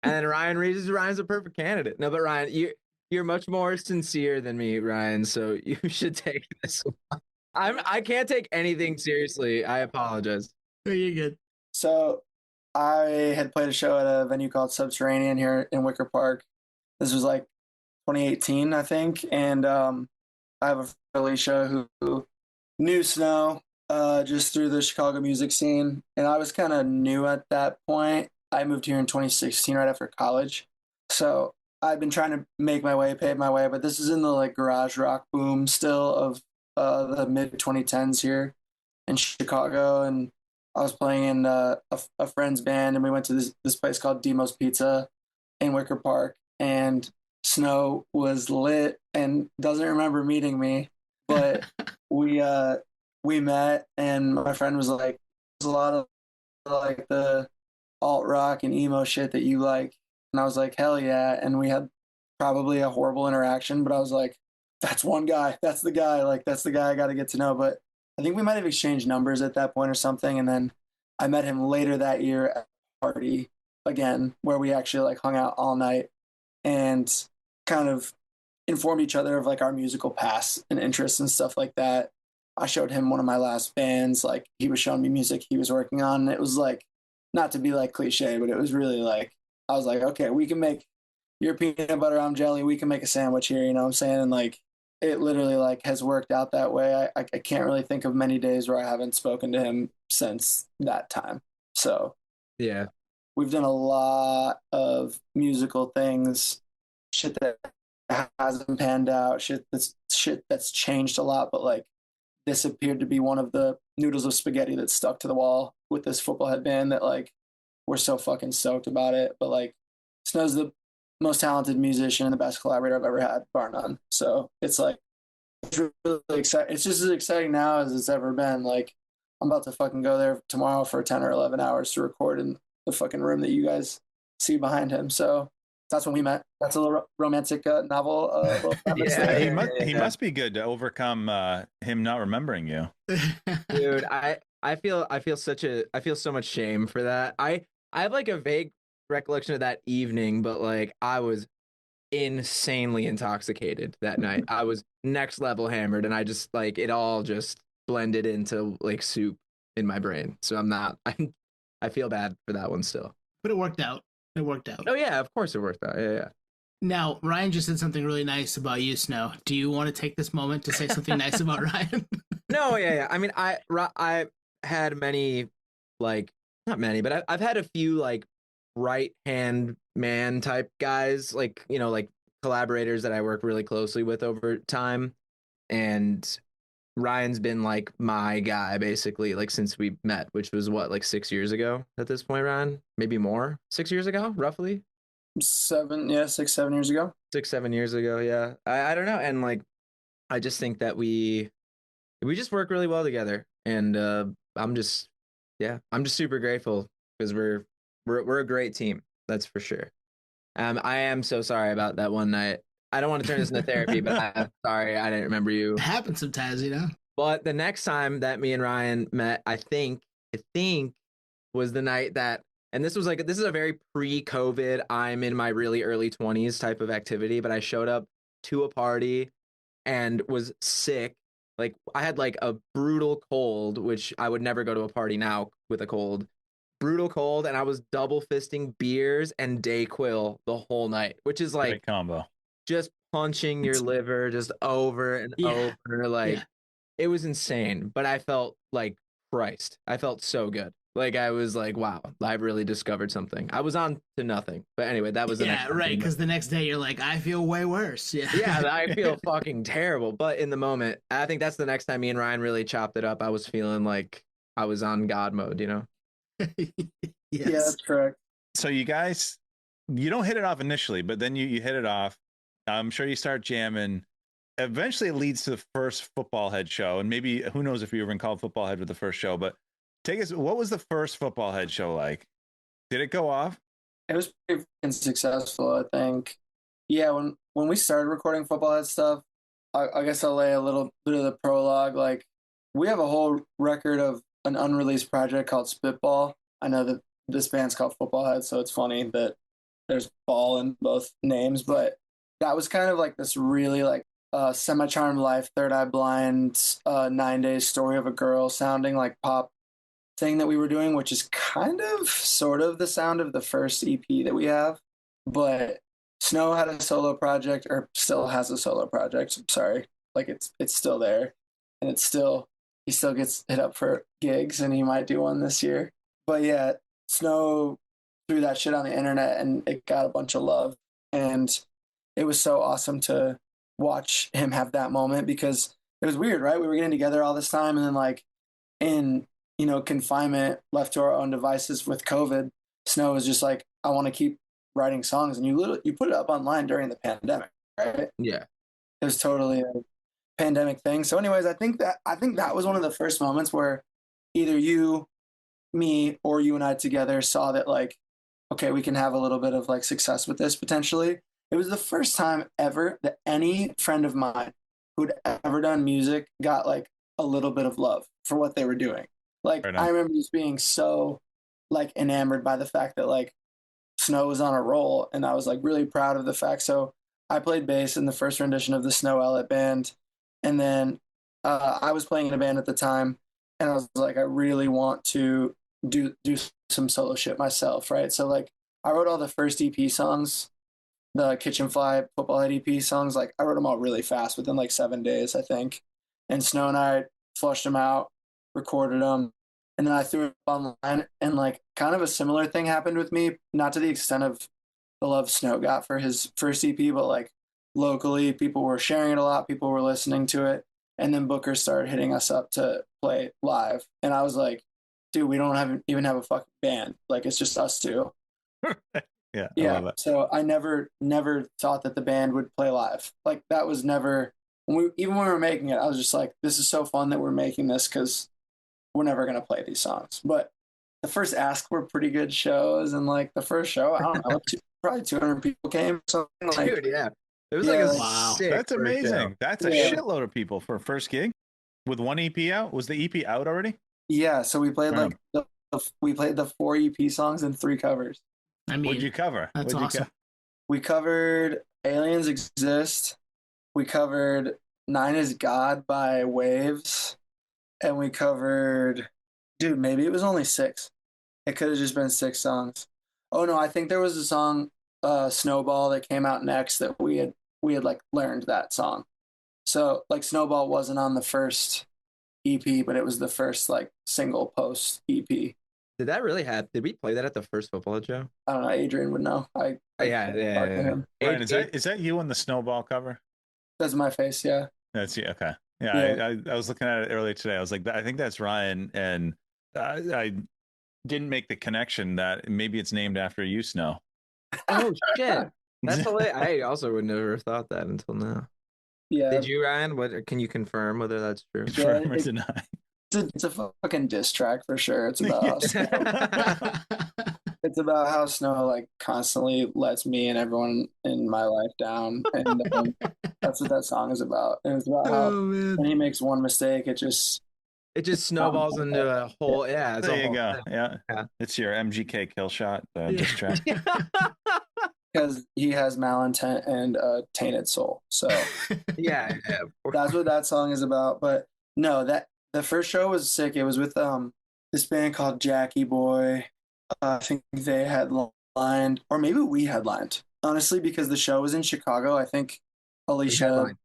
[SPEAKER 3] then Ryan's a perfect candidate. No, but Ryan, you're much more sincere than me, Ryan. So you should take this one. I can't take anything seriously. I apologize.
[SPEAKER 1] Oh, you're good.
[SPEAKER 4] So I had played a show at a venue called Subterranean here in Wicker Park. This was like 2018, I think. And I have a friend, Alicia, who knew Snow just through the Chicago music scene. And I was kind of new at that point. I moved here in 2016, right after college. So I've been trying to make my way, pave my way. But this is in the like garage rock boom still of the mid 2010s here in Chicago. And I was playing in a friend's band, and we went to this place called Demo's Pizza in Wicker Park. And Snow was lit and doesn't remember meeting me, but we met, and my friend was like, "There's a lot of like the alt rock and emo shit that you like," and I was like, "Hell yeah!" And we had probably a horrible interaction, but I was like, "That's one guy. That's the guy. Like that's the guy I got to get to know." But I think we might have exchanged numbers at that point or something, and then I met him later that year at a party again where we actually like hung out all night and kind of informed each other of like our musical past and interests and stuff like that. I showed him one of my last bands, like he was showing me music he was working on, and it was like, not to be like cliche, but it was really like, I was like, okay, we can make your peanut butter, I'm jelly, we can make a sandwich here, you know what I'm saying? And like it literally like has worked out that way. I can't really think of many days where I haven't spoken to him since that time. So
[SPEAKER 3] yeah,
[SPEAKER 4] we've done a lot of musical things, shit that hasn't panned out, shit that's changed a lot, but like this appeared to be one of the noodles of spaghetti that stuck to the wall with this Footballhead band that like we're so fucking stoked about it. But like Snow's the most talented musician and the best collaborator I've ever had, bar none. So it's like it's really exciting. It's just as exciting now as it's ever been. Like I'm about to fucking go there tomorrow for 10 or 11 hours to record in the fucking room that you guys see behind him. So That's when we met. That's a little romantic novel. Little premise
[SPEAKER 3] Yeah,
[SPEAKER 4] there.
[SPEAKER 2] He must be good to overcome him not remembering you.
[SPEAKER 3] dude. I feel so much shame for that. I have like a vague recollection of that evening, but like I was insanely intoxicated that night. I was next level hammered, and I just like it all just blended into like soup in my brain. So I feel bad for that one still.
[SPEAKER 1] But it worked out. It worked out.
[SPEAKER 3] Oh yeah, of course it worked out. Yeah, yeah.
[SPEAKER 1] Now, Ryan just said something really nice about you, Snow. Do you want to take this moment to say something nice about Ryan?
[SPEAKER 3] No, yeah, yeah. I mean, I had many, like, not many, but I've had a few like right hand man type guys, like, you know, like collaborators that I work really closely with over time. And Ryan's been like my guy basically, like since we met, which was what, like 6 years ago at this point, Ryan? Maybe more. 6 years ago, roughly.
[SPEAKER 4] 6, 7 years ago.
[SPEAKER 3] 6, 7 years ago, yeah. I don't know. And like I just think that we just work really well together. And I'm just super grateful because we're a great team. That's for sure. I am so sorry about that one night. I don't want to turn this into therapy, but I'm sorry I didn't remember you.
[SPEAKER 1] It happens sometimes, you know.
[SPEAKER 3] But the next time that me and Ryan met, I think was the night that, and this is a very pre-COVID, I'm in my really early 20s type of activity, but I showed up to a party and was sick. Like I had like a brutal cold, which I would never go to a party now with a cold. Brutal cold, and I was double fisting beers and Dayquil the whole night, which is like
[SPEAKER 2] Great combo.
[SPEAKER 3] just punching your liver just over and
[SPEAKER 1] Yeah.
[SPEAKER 3] over. Like
[SPEAKER 1] Yeah.
[SPEAKER 3] it was insane, but I felt like Christ. I felt so good. Like I was like, wow, I really discovered something. I was on to nothing. But anyway, that was the next
[SPEAKER 1] right, because the next day you're like, I feel way worse. Yeah.
[SPEAKER 3] yeah, I feel fucking terrible. But in the moment, I think that's the next time me and Ryan really chopped it up. I was feeling like I was on God mode, you know?
[SPEAKER 1] Yes.
[SPEAKER 4] Yeah, that's correct.
[SPEAKER 2] So you guys, you don't hit it off initially, but then you hit it off. I'm sure you start jamming. Eventually, it leads to the first Footballhead show, and maybe who knows if you even called Footballhead with the first show. But take us. What was the first Footballhead show like? Did it go off?
[SPEAKER 4] It was pretty fucking successful, I think. Yeah, when we started recording Footballhead stuff, I guess I'll lay a little bit of the prologue. Like, we have a whole record of an unreleased project called Spitball. I know that this band's called Footballhead, so it's funny that there's ball in both names, but that was kind of like this really like semi-charmed life, third eye blind, 9 days story of a girl sounding like pop thing that we were doing, which is kind of sort of the sound of the first EP that we have. But Snow had a solo project, or still has a solo project. I'm sorry, like it's still there, and he still gets hit up for gigs, and he might do one this year. But yeah, Snow threw that shit on the internet, and it got a bunch of love, and it was so awesome to watch him have that moment because it was weird, right? We were getting together all this time, and then like in confinement, left to our own devices with COVID, Snow was just like, I want to keep writing songs, and you put it up online during the pandemic, right?
[SPEAKER 3] Yeah.
[SPEAKER 4] It was totally a pandemic thing. So, anyways, I think that was one of the first moments where either you, me, or you and I together saw that like, okay, we can have a little bit of like success with this potentially. It was the first time ever that any friend of mine who'd ever done music got like a little bit of love for what they were doing. Like
[SPEAKER 2] Right on.
[SPEAKER 4] I remember just being so like enamored by the fact that like Snow was on a roll, and I was like really proud of the fact. So I played bass in the first rendition of the Snow Ellet band, and then I was playing in a band at the time, and I was like, I really want to do some solo shit myself, right? So like I wrote all the first EP songs, the Kitchen Fly Footballhead EP songs. Like I wrote them all really fast within like 7 days, I think. And Snow and I flushed them out, recorded them, and then I threw it online. And like kind of a similar thing happened with me, not to the extent of the love Snow got for his first EP, but like locally, people were sharing it a lot, people were listening to it, and then bookers started hitting us up to play live. And I was like, dude, we don't even have a fucking band. Like it's just us two.
[SPEAKER 2] Yeah. I
[SPEAKER 4] Yeah.
[SPEAKER 2] love it.
[SPEAKER 4] So I never thought that the band would play live. Like that was never when we were making it, I was just like, this is so fun that we're making this because we're never gonna play these songs. But the first Ask were pretty good shows, and like the first show, I don't know, probably 200 people came or something. Like,
[SPEAKER 3] Dude, yeah. It was
[SPEAKER 4] Yeah,
[SPEAKER 3] like a
[SPEAKER 4] like-
[SPEAKER 1] Wow.
[SPEAKER 3] sick
[SPEAKER 2] That's
[SPEAKER 3] first
[SPEAKER 2] amazing.
[SPEAKER 3] show.
[SPEAKER 2] That's a
[SPEAKER 4] Yeah.
[SPEAKER 2] shitload of people for a first gig with one EP out. Was the EP out already?
[SPEAKER 4] yeah, so we played
[SPEAKER 2] Wow.
[SPEAKER 4] like we played the 4 EP songs and 3 covers.
[SPEAKER 1] I mean,
[SPEAKER 2] What'd you cover?
[SPEAKER 1] that's
[SPEAKER 2] What'd you
[SPEAKER 1] awesome.
[SPEAKER 4] We covered Aliens Exist. We covered Nine is God by Waves. And we covered, dude, maybe it was only 6. It could have just been 6 songs. Oh no, I think there was a song, Snowball, that came out next that we had like learned that song. So like Snowball wasn't on the first EP, but it was the first like single post EP.
[SPEAKER 3] Did that really happen? Did we play that at the first Footballhead show?
[SPEAKER 4] I don't know. Adrian would know.
[SPEAKER 3] Yeah.
[SPEAKER 2] Ryan, is that you on the Snowball cover?
[SPEAKER 4] That's my face. Yeah.
[SPEAKER 2] That's you. Okay. Yeah,
[SPEAKER 4] Yeah.
[SPEAKER 2] I was looking at it earlier today. I was like, I think that's Ryan, and I didn't make the connection that maybe it's named after you, Snow.
[SPEAKER 3] Oh shit! That's hilarious. I also would never have thought that until now.
[SPEAKER 4] Yeah.
[SPEAKER 3] Did you, Ryan? What can you confirm whether that's true?
[SPEAKER 2] Confirm or deny?
[SPEAKER 4] It's a fucking diss track for sure. It's about how it's about how Snow like constantly lets me and everyone in my life down, and that's what that song is about. And it's about how
[SPEAKER 1] Oh man.
[SPEAKER 4] when he makes one mistake, it just
[SPEAKER 3] snowballs into a whole. Yeah, it's
[SPEAKER 2] There
[SPEAKER 3] a
[SPEAKER 2] you
[SPEAKER 3] whole
[SPEAKER 2] go.
[SPEAKER 3] thing.
[SPEAKER 2] Yeah.
[SPEAKER 3] Yeah.
[SPEAKER 2] It's your MGK kill shot diss track.
[SPEAKER 4] because he has malintent and a tainted soul. So
[SPEAKER 3] yeah, of course.
[SPEAKER 4] that's what that song is about. But no, that the first show was sick. It was with this band called Jackie Boy. I think they headlined, or maybe we headlined. Honestly, because the show was in Chicago, I think Alicia,
[SPEAKER 3] headlined.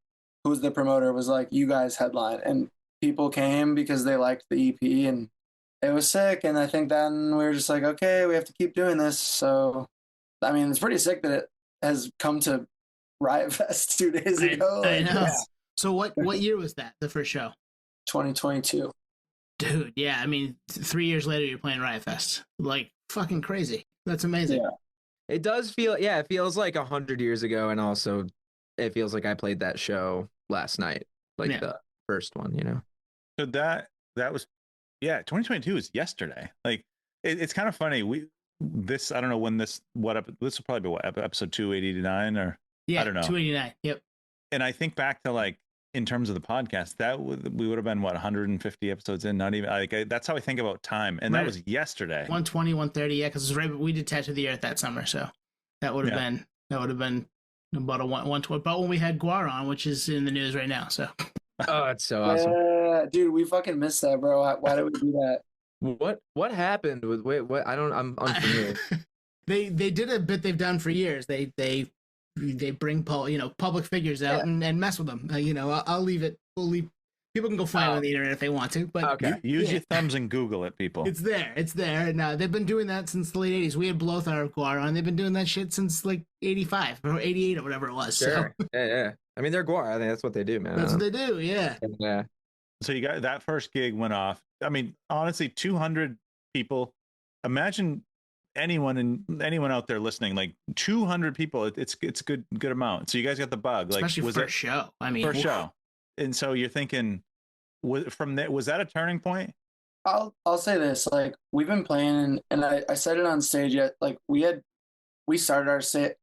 [SPEAKER 4] who was the promoter, was like, "You guys headline," and people came because they liked the EP, and it was sick. And I think then we were just like, "Okay, we have to keep doing this." So, I mean, it's pretty sick that it has come to Riot Fest 2 days ago.
[SPEAKER 1] I
[SPEAKER 4] Like,
[SPEAKER 1] know.
[SPEAKER 4] yeah,
[SPEAKER 1] So what year was that? The first show?
[SPEAKER 4] 2022.
[SPEAKER 1] Dude, yeah. I mean, 3 years later, you're playing Riot Fest. Like fucking crazy. That's amazing.
[SPEAKER 4] Yeah.
[SPEAKER 3] It does feel, yeah, it feels like 100 years ago, and also it feels like I played that show last night, like
[SPEAKER 1] Yeah.
[SPEAKER 3] the first one, you know.
[SPEAKER 2] So that was, yeah, 2022 is yesterday. Like it's kind of funny. I don't know when this will probably be what, episode 289 or
[SPEAKER 1] Yeah,
[SPEAKER 2] I don't know.
[SPEAKER 1] 289. Yep.
[SPEAKER 2] And I think back to like in terms of the podcast, we would have been what 150 episodes in, not even like that's how I think about time. And
[SPEAKER 1] Right.
[SPEAKER 2] that was yesterday.
[SPEAKER 1] 120, 130. Yeah, because we did Tattoo of the Earth that summer, so that would have been about a 120. About when we had Guar on, which is in the news right now. So
[SPEAKER 3] Oh, it's so awesome.
[SPEAKER 4] Yeah, dude, we fucking missed that, bro. Why did we do that?
[SPEAKER 3] What happened with what I'm unfamiliar.
[SPEAKER 1] they did a bit they've done for years. They bring public figures out and mess with them. I'll leave it. People can go find it on the internet if they want to, but
[SPEAKER 3] Okay.
[SPEAKER 2] Use your thumbs and Google it, people.
[SPEAKER 1] it's there. And they've been doing that since the late 80s. We had Blothar Guar on. They've been doing that shit since like 85 or 88 or whatever it was.
[SPEAKER 3] Sure.
[SPEAKER 1] So
[SPEAKER 3] Yeah. I mean, they're Guar. I think that's what they do, man.
[SPEAKER 1] that's what they do. Yeah.
[SPEAKER 3] Yeah.
[SPEAKER 2] So you got that first gig went off. I mean, honestly, 200 people. Imagine anyone out there listening, like 200 people. It's a good amount. So you guys got the bug, like
[SPEAKER 1] Especially
[SPEAKER 2] was
[SPEAKER 1] first show. I mean,
[SPEAKER 2] first show. And so you're thinking, from that, was that a turning point?
[SPEAKER 4] I'll say this, like we've been playing, and I said it on stage yet. Like we started our set.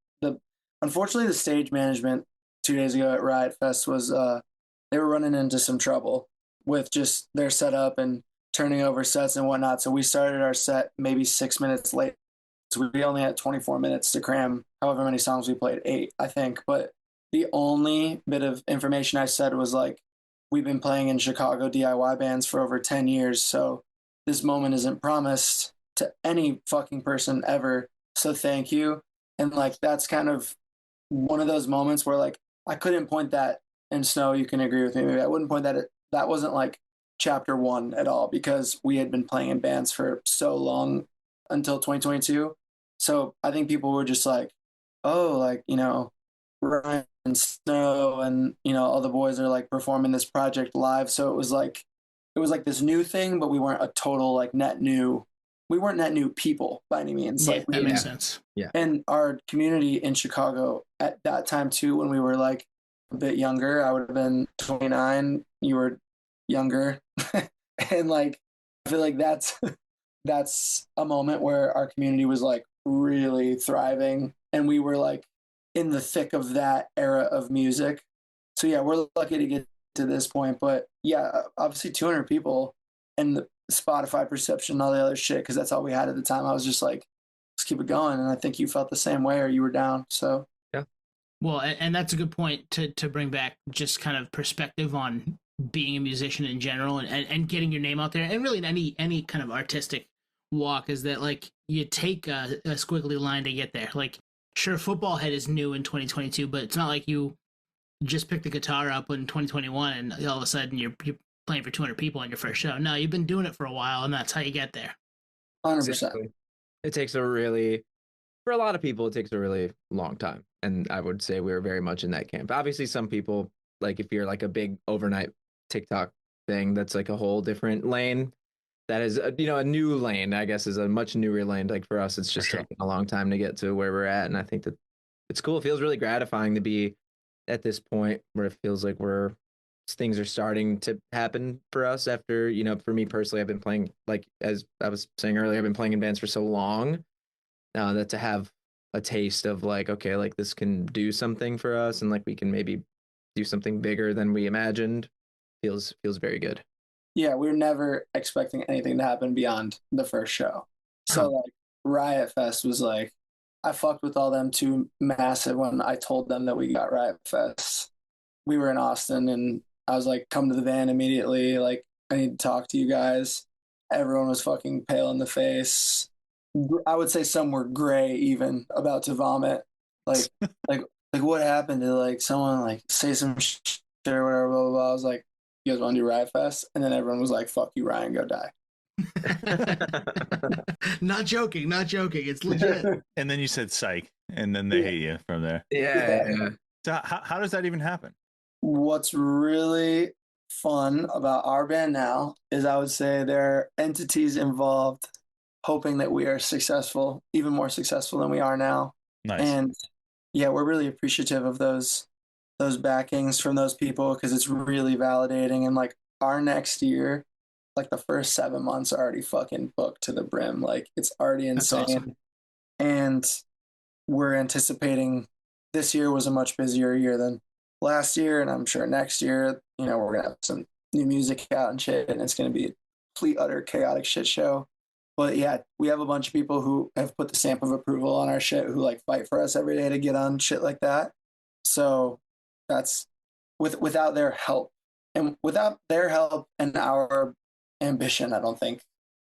[SPEAKER 4] Unfortunately, the stage management 2 days ago at Riot Fest was they were running into some trouble with just their setup and turning over sets and whatnot. So we started our set maybe 6 minutes late. So we only had 24 minutes to cram however many songs we played, 8, I think. But the only bit of information I said was like, we've been playing in Chicago DIY bands for over 10 years. So this moment isn't promised to any fucking person ever. So thank you. And like, that's kind of one of those moments where like, I couldn't point that, and Snow, you can agree with me. Maybe I wouldn't point that wasn't like chapter 1 at all, because we had been playing in bands for so long until 2022. So I think people were just like, oh, like, Ryan and Snow and, all the boys are like performing this project live. So it was like this new thing, but we weren't a total like we weren't net new people by any means.
[SPEAKER 1] yeah,
[SPEAKER 4] Like
[SPEAKER 1] that makes sense.
[SPEAKER 4] and our community in Chicago at that time too, when we were like a bit younger, I would have been 29, you were younger. And like, I feel like that's that's a moment where our community was like really thriving, and we were like in the thick of that era of music. So yeah, we're lucky to get to this point. But yeah, obviously 200 people and the Spotify perception and all the other shit, because that's all we had at the time. I was just like, let's keep it going. And I think you felt the same way, or you were down. So
[SPEAKER 3] yeah.
[SPEAKER 1] Well, and that's a good point to bring back just kind of perspective on being a musician in general, and getting your name out there, and really in any kind of artistic walk, is that like you take a squiggly line to get there. Like, sure, Footballhead is new in 2022, but it's not like you just picked the guitar up in 2021 and all of a sudden you're playing for 200 people on your first show. No, you've been doing it for a while, and that's how you get there.
[SPEAKER 4] 100%.
[SPEAKER 3] Exactly. It takes a really, for a lot of people, it takes a really long time. And I would say we're very much in that camp. Obviously, some people, like if you're like a big overnight TikTok thing, that's like a whole different lane. That is, a new lane, I guess, is a much newer lane. Like for us, it's just taking a long time to get to where we're at. And I think that it's cool. It feels really gratifying to be at this point where it feels like things are starting to happen for us after, for me personally, I've been playing, like, as I was saying earlier, I've been playing in bands for so long that to have a taste of like, okay, like this can do something for us, and like we can maybe do something bigger than we imagined feels very good.
[SPEAKER 4] Yeah, we were never expecting anything to happen beyond the first show. So like Riot Fest was like, I fucked with all them too massive when I told them that we got Riot Fest. We were in Austin, and I was like, come to the van immediately. Like, I need to talk to you guys. Everyone was fucking pale in the face. I would say some were gray, even about to vomit. Like, like what happened? to like someone like say some shit or whatever, blah, blah, blah. I was like, you guys want to do Riot Fest? And then everyone was like, fuck you, Ryan, go die.
[SPEAKER 1] Not joking. It's legit.
[SPEAKER 2] And then you said psych, and then they hate you from there.
[SPEAKER 3] Yeah.
[SPEAKER 2] So how does that even happen?
[SPEAKER 4] What's really fun about our band now is I would say there are entities involved hoping that we are successful, even more successful than we are now.
[SPEAKER 2] Nice.
[SPEAKER 4] And yeah, we're really appreciative of those backings from those people, because it's really validating. And like our next year, like the first 7 months are already fucking booked to the brim. Like it's already insane. Awesome. And we're anticipating this year was a much busier year than last year. And I'm sure next year, we're going to have some new music out and shit, and it's going to be a complete, utter chaotic shit show. But yeah, we have a bunch of people who have put the stamp of approval on our shit, who like fight for us every day to get on shit like that. So that's without their help, and without their help and our ambition, I don't think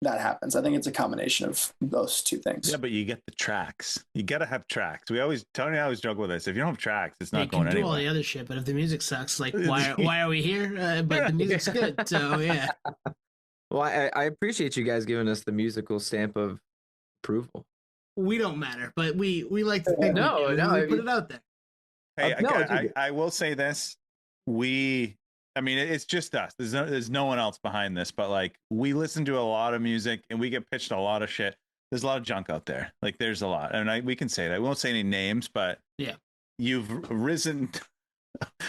[SPEAKER 4] that happens. I think it's a combination of those two things.
[SPEAKER 2] Yeah, but you get the tracks. You got to have tracks. Tony and I always joke with this. If you don't have tracks, it's not going anywhere. You can do
[SPEAKER 1] all the other shit, but if the music sucks, like why are we here? But the music's good, so yeah.
[SPEAKER 3] Well, I appreciate you guys giving us the musical stamp of approval.
[SPEAKER 1] We don't matter, but we like to think we put it out there.
[SPEAKER 2] Hey, I will say this. It's just us. There's no one else behind this, but like we listen to a lot of music and we get pitched a lot of shit. There's a lot of junk out there. Like there's a lot. And we can say that. I won't say any names, but
[SPEAKER 1] yeah,
[SPEAKER 2] you've risen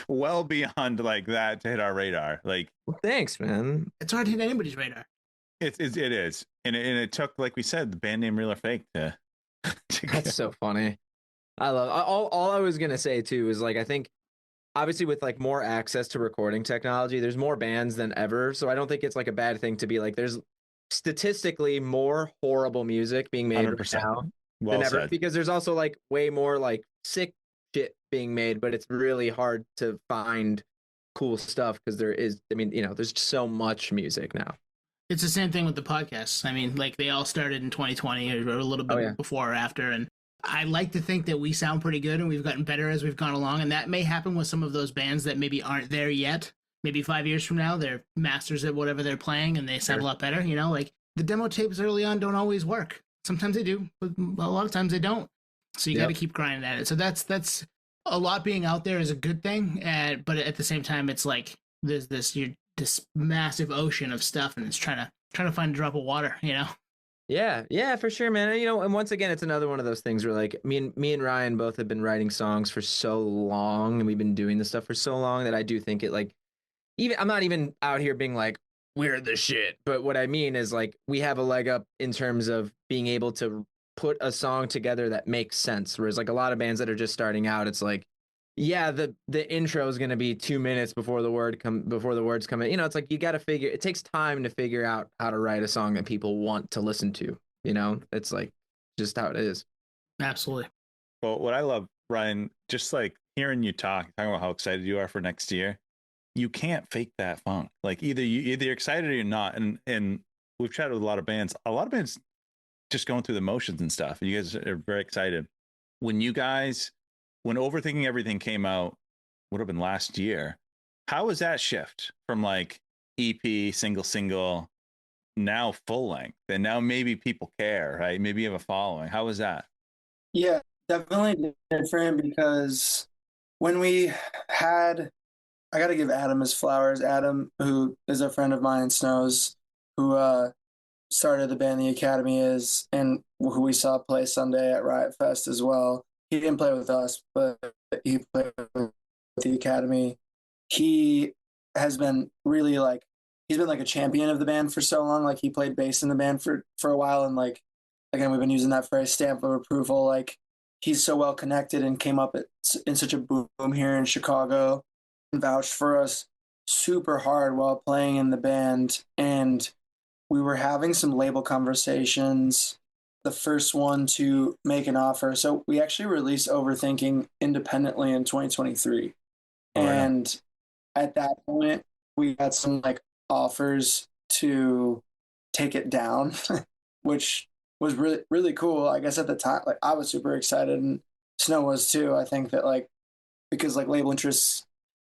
[SPEAKER 2] well beyond like that to hit our radar. Like,
[SPEAKER 3] well, thanks, man.
[SPEAKER 1] It's hard to hit anybody's radar.
[SPEAKER 2] It is. And it took, like we said, the band name Real or Fake to
[SPEAKER 3] That's so funny. I love all I was gonna say too is like I think obviously with like more access to recording technology, there's more bands than ever. So I don't think it's like a bad thing to be like there's statistically more horrible music being made right now than ever, because there's also like way more like sick shit being made, but it's really hard to find cool stuff because there's so much music now.
[SPEAKER 1] It's the same thing with the podcasts. I mean, like they all started in 2020 or a little bit before or after, and I like to think that we sound pretty good and we've gotten better as we've gone along, and that may happen with some of those bands that maybe aren't there yet. Maybe 5 years from now, they're masters at whatever they're playing and they sound a lot better. Like the demo tapes early on don't always work. Sometimes they do, but a lot of times they don't. So you got to keep grinding at it. So that's a lot being out there is a good thing, but at the same time, it's like there's this massive ocean of stuff, and it's trying to find a drop of water.
[SPEAKER 3] Yeah, for sure, man. And once again, it's another one of those things where like me and Ryan both have been writing songs for so long, and we've been doing this stuff for so long that I do think it like even I'm not even out here being like we're the shit. But what I mean is like we have a leg up in terms of being able to put a song together that makes sense. Whereas like a lot of bands that are just starting out, it's like, yeah, the intro is going to be 2 minutes before the words come in. You know, it's like you got to figure. It takes time to figure out how to write a song that people want to listen to. You know, it's like just how it is.
[SPEAKER 1] Absolutely.
[SPEAKER 2] Well, what I love, Ryan, just like hearing you talking about how excited you are for next year, you can't fake that funk. Like either you're excited or you're not. And we've chatted with a lot of bands. A lot of bands just going through the motions and stuff. You guys are very excited. When Overthinking Everything came out, would have been last year. How was that shift from like EP, single, now full length, and now maybe people care, right? Maybe you have a following. How was that?
[SPEAKER 4] Yeah, definitely different because when we had, I got to give Adam his flowers. Adam, who is a friend of mine, Snows, who started the band The Academy is, and who we saw play Sunday at Riot Fest as well. He didn't play with us, but he played with The Academy. He has been really like, he's been like a champion of the band for so long. Like he played bass in the band for a while. And like, again, we've been using that phrase, stamp of approval. Like he's so well connected and came up in such a boom here in Chicago and vouched for us super hard while playing in the band. And we were having some label conversations. The first one to make an offer. So we actually released Overthinking independently in 2023.
[SPEAKER 2] Oh,
[SPEAKER 4] and at that point, we got some like offers to take it down, which was really, really cool. I guess at the time, like I was super excited and Snow was too. I think that like, because like label interests,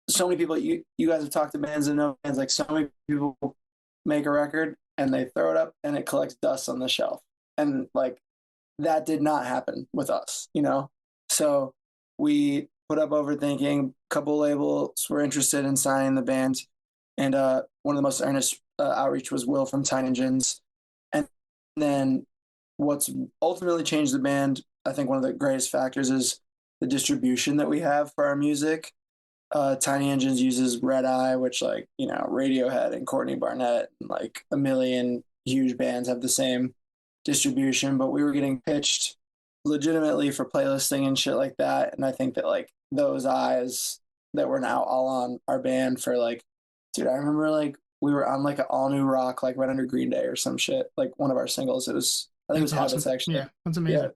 [SPEAKER 4] so many people, you guys have talked to bands and know bands, like so many people make a record and they throw it up and it collects dust on the shelf. And like that did not happen with us, you know? So we put up Overthinking. A couple labels were interested in signing the band. And one of the most earnest outreach was Will from Tiny Engines. And then what's ultimately changed the band, I think one of the greatest factors is the distribution that we have for our music. Tiny Engines uses Red Eye, which like, you know, Radiohead and Courtney Barnett and like a million huge bands have the same distribution, but we were getting pitched legitimately for playlisting and shit like that. And I think that like those eyes that were now all on our band for like, dude, I remember like we were on like an all new rock, like right under Green Day or some shit, like one of our singles. It was, I think
[SPEAKER 1] That's
[SPEAKER 4] it was
[SPEAKER 1] awesome.
[SPEAKER 4] Habits actually.
[SPEAKER 1] Yeah, that's amazing.
[SPEAKER 4] Yeah.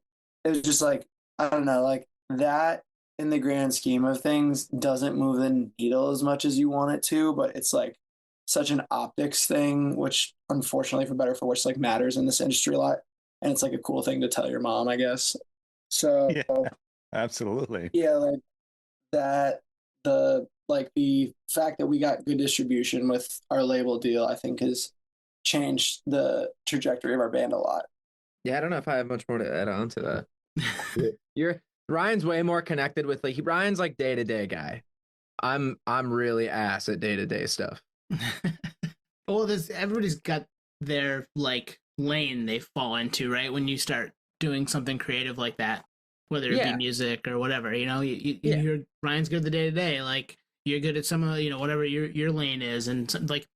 [SPEAKER 4] It was just like, I don't know, like that in the grand scheme of things doesn't move the needle as much as you want it to, but it's like such an optics thing, which unfortunately for better or for worse, like matters in this industry a lot. And it's like a cool thing to tell your mom, I guess. So
[SPEAKER 2] Yeah, absolutely.
[SPEAKER 4] yeah, like that, the fact that we got good distribution with our label deal, I think has changed the trajectory of our band a lot.
[SPEAKER 3] Yeah, I don't know if I have much more to add on to that. Ryan's way more connected with like Ryan's like day-to-day guy. I'm really ass at day-to-day stuff.
[SPEAKER 1] Well, everybody's got their like lane they fall into, right? When you start doing something creative like that, whether it be music or whatever, you know, you're Ryan's good at the day to day, like you're good at some of, you know, whatever your lane is, and some, like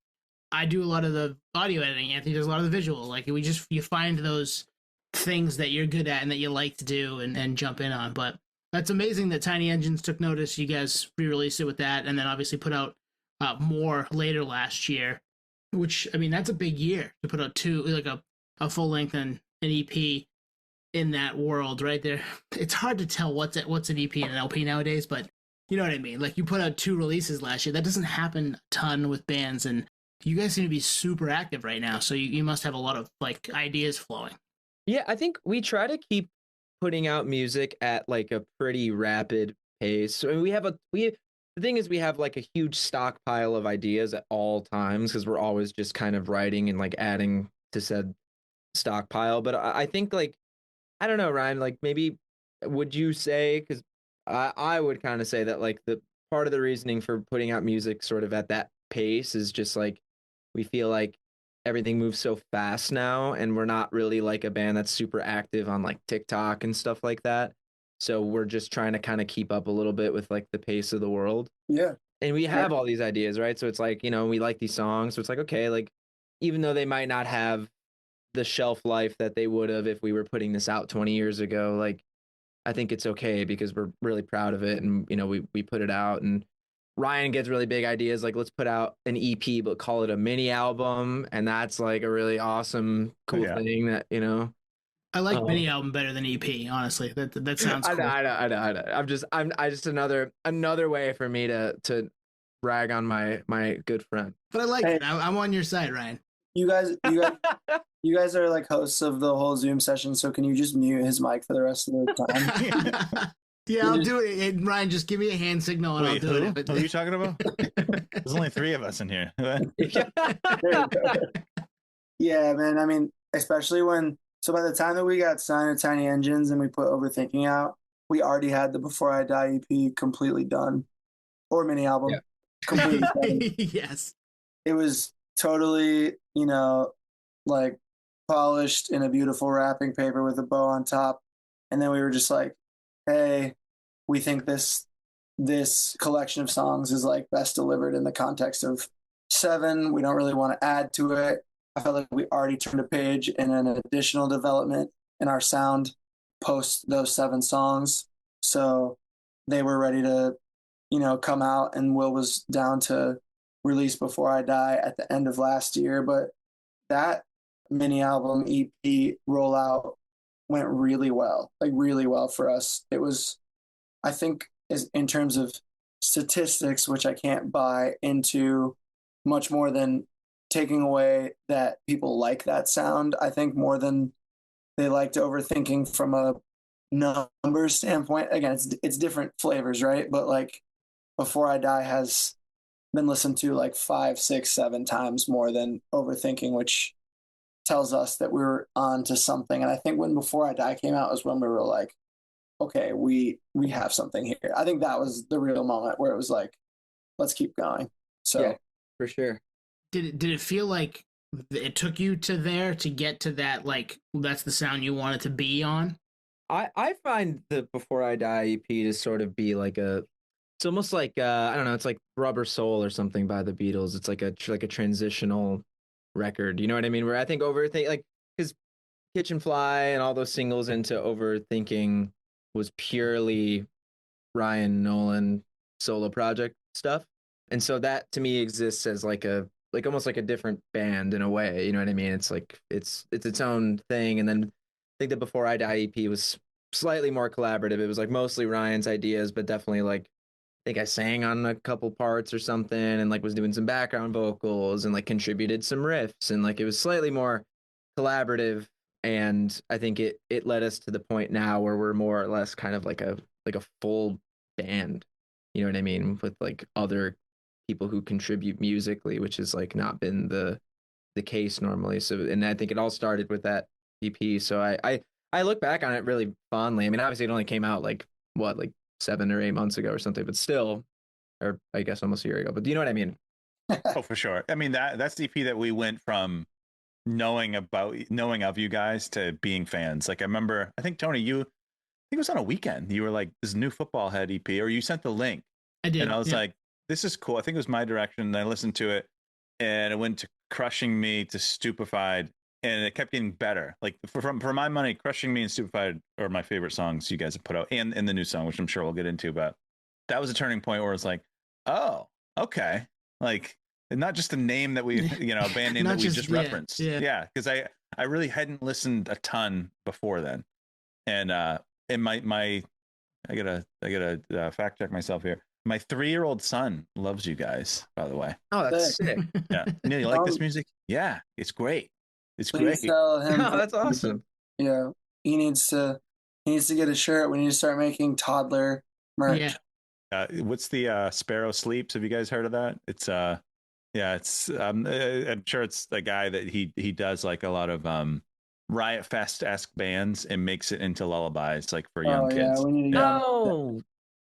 [SPEAKER 1] I do a lot of the audio editing. Anthony does a lot of the visual. Like you find those things that you're good at and that you like to do and jump in on. But that's amazing that Tiny Engines took notice. You guys re-released it with that, and then obviously put out more later last year. Which, I mean, that's a big year to put out two, like a full length and an EP in that world right there. It's hard to tell what's an EP and an LP nowadays, but you know what I mean? Like you put out 2 releases last year. That doesn't happen a ton with bands, and you guys seem to be super active right now. So you must have a lot of like ideas flowing.
[SPEAKER 3] Yeah, I think we try to keep putting out music at like a pretty rapid pace. So the thing is we have like a huge stockpile of ideas at all times because we're always just kind of writing and like adding to said stockpile. But I think like, I don't know, Ryan, like maybe would you say, because I would kind of say that like the part of the reasoning for putting out music sort of at that pace is just like we feel like everything moves so fast now and we're not really like a band that's super active on like TikTok and stuff like that. So we're just trying to kind of keep up a little bit with like the pace of the world.
[SPEAKER 4] Yeah.
[SPEAKER 3] And we have all these ideas, right? So it's like, you know, we like these songs. So it's like, okay, like even though they might not have the shelf life that they would have if we were putting this out 20 years ago, like I think it's okay because we're really proud of it, and we put it out, and Ryan gets really big ideas like let's put out an EP but call it a mini album, and that's like a really awesome cool thing that
[SPEAKER 1] I like mini album better than EP, honestly. That sounds cool.
[SPEAKER 3] I know. I just another way for me to rag on my good friend.
[SPEAKER 1] But I like it. I'm on your side, Ryan.
[SPEAKER 4] You guys are like hosts of the whole Zoom session, so can you just mute his mic for the rest of the time?
[SPEAKER 1] Yeah, I'll do it. And Ryan, just give me a hand signal and I'll do it.
[SPEAKER 2] Who are you talking about? There's only 3 of us in here.
[SPEAKER 4] Yeah, man. I mean, especially so by the time that we got signed to Tiny Engines and we put Overthinking out, we already had the Before I Die EP completely done, or mini album completely done.
[SPEAKER 1] Yes.
[SPEAKER 4] It was totally, like polished in a beautiful wrapping paper with a bow on top. And then we were just like, hey, we think this collection of songs is like best delivered in the context of 7. We don't really want to add to it. I felt like we already turned a page in an additional development in our sound post those 7 songs. So they were ready to, come out, and Will was down to release Before I Die at the end of last year. But that mini album EP rollout went really well for us. It was, I think, in terms of statistics, which I can't buy into much more than taking away that people like that sound. I think more than they liked Overthinking from a number standpoint. Again, it's different flavors, right? But like Before I Die has been listened to like 5, 6, 7 times more than Overthinking, which tells us that we were on to something. And I think when Before I Die came out was when we were like, okay, we have something here. I think that was the real moment where it was like, let's keep going. So
[SPEAKER 3] yeah, for sure.
[SPEAKER 1] Did it feel like it took you to there to get to that, like that's the sound you wanted to be on?
[SPEAKER 3] I find the Before I Die EP to sort of be like it's almost like I don't know, it's like Rubber Soul or something by the Beatles. It's like a transitional record, you know what I mean? Where I think Overthink, like, because Kitchen Fly and all those singles into Overthinking was purely Ryan Nolen solo project stuff, and so that to me exists as like almost like a different band in a way, you know what I mean? It's like it's its own thing. And then I think the Before I Die EP was slightly more collaborative. It was like mostly Ryan's ideas, but definitely like I think I sang on a couple parts or something, and like was doing some background vocals and like contributed some riffs, and like it was slightly more collaborative. And I think it led us to the point now where we're more or less kind of like a full band, you know what I mean, with like other people who contribute musically, which has like not been the case normally. So, and I think it all started with that EP. So I look back on it really fondly. I mean, obviously it only came out like 7 or 8 months ago or something, but still, or I guess almost a year ago. But do you know what I mean?
[SPEAKER 2] Oh, for sure. I mean, that's the EP that we went from knowing of you guys to being fans. Like I remember, I think Tony, I think it was on a weekend. You were like, this new Footballhead EP, or you sent the link.
[SPEAKER 1] I did.
[SPEAKER 2] And I was like, this is cool. I think it was My Direction. And I listened to it, and it went to Crushing Me to Stupefied, and it kept getting better. Like for my money, Crushing Me and Stupefied are my favorite songs you guys have put out, and the new song, which I'm sure we'll get into. But that was a turning point where it's like, oh, okay, like not just a name that we, a band name that we just referenced. Yeah, because I really hadn't listened a ton before then, and my I gotta fact check myself here. My 3-year-old son loves you guys, by the way.
[SPEAKER 3] Oh, that's sick.
[SPEAKER 2] Yeah. Neil, you like this music? Yeah, it's great. It's
[SPEAKER 4] please
[SPEAKER 2] great.
[SPEAKER 4] tell him.
[SPEAKER 3] Oh, that's awesome.
[SPEAKER 4] Yeah, he needs to get a shirt. We need to start making toddler merch.
[SPEAKER 1] Yeah.
[SPEAKER 2] What's the Sparrow Sleeps? Have you guys heard of that? It's it's I'm sure it's the guy that he does like a lot of Riot Fest-esque bands and makes it into lullabies like for young kids.
[SPEAKER 4] Yeah, we need to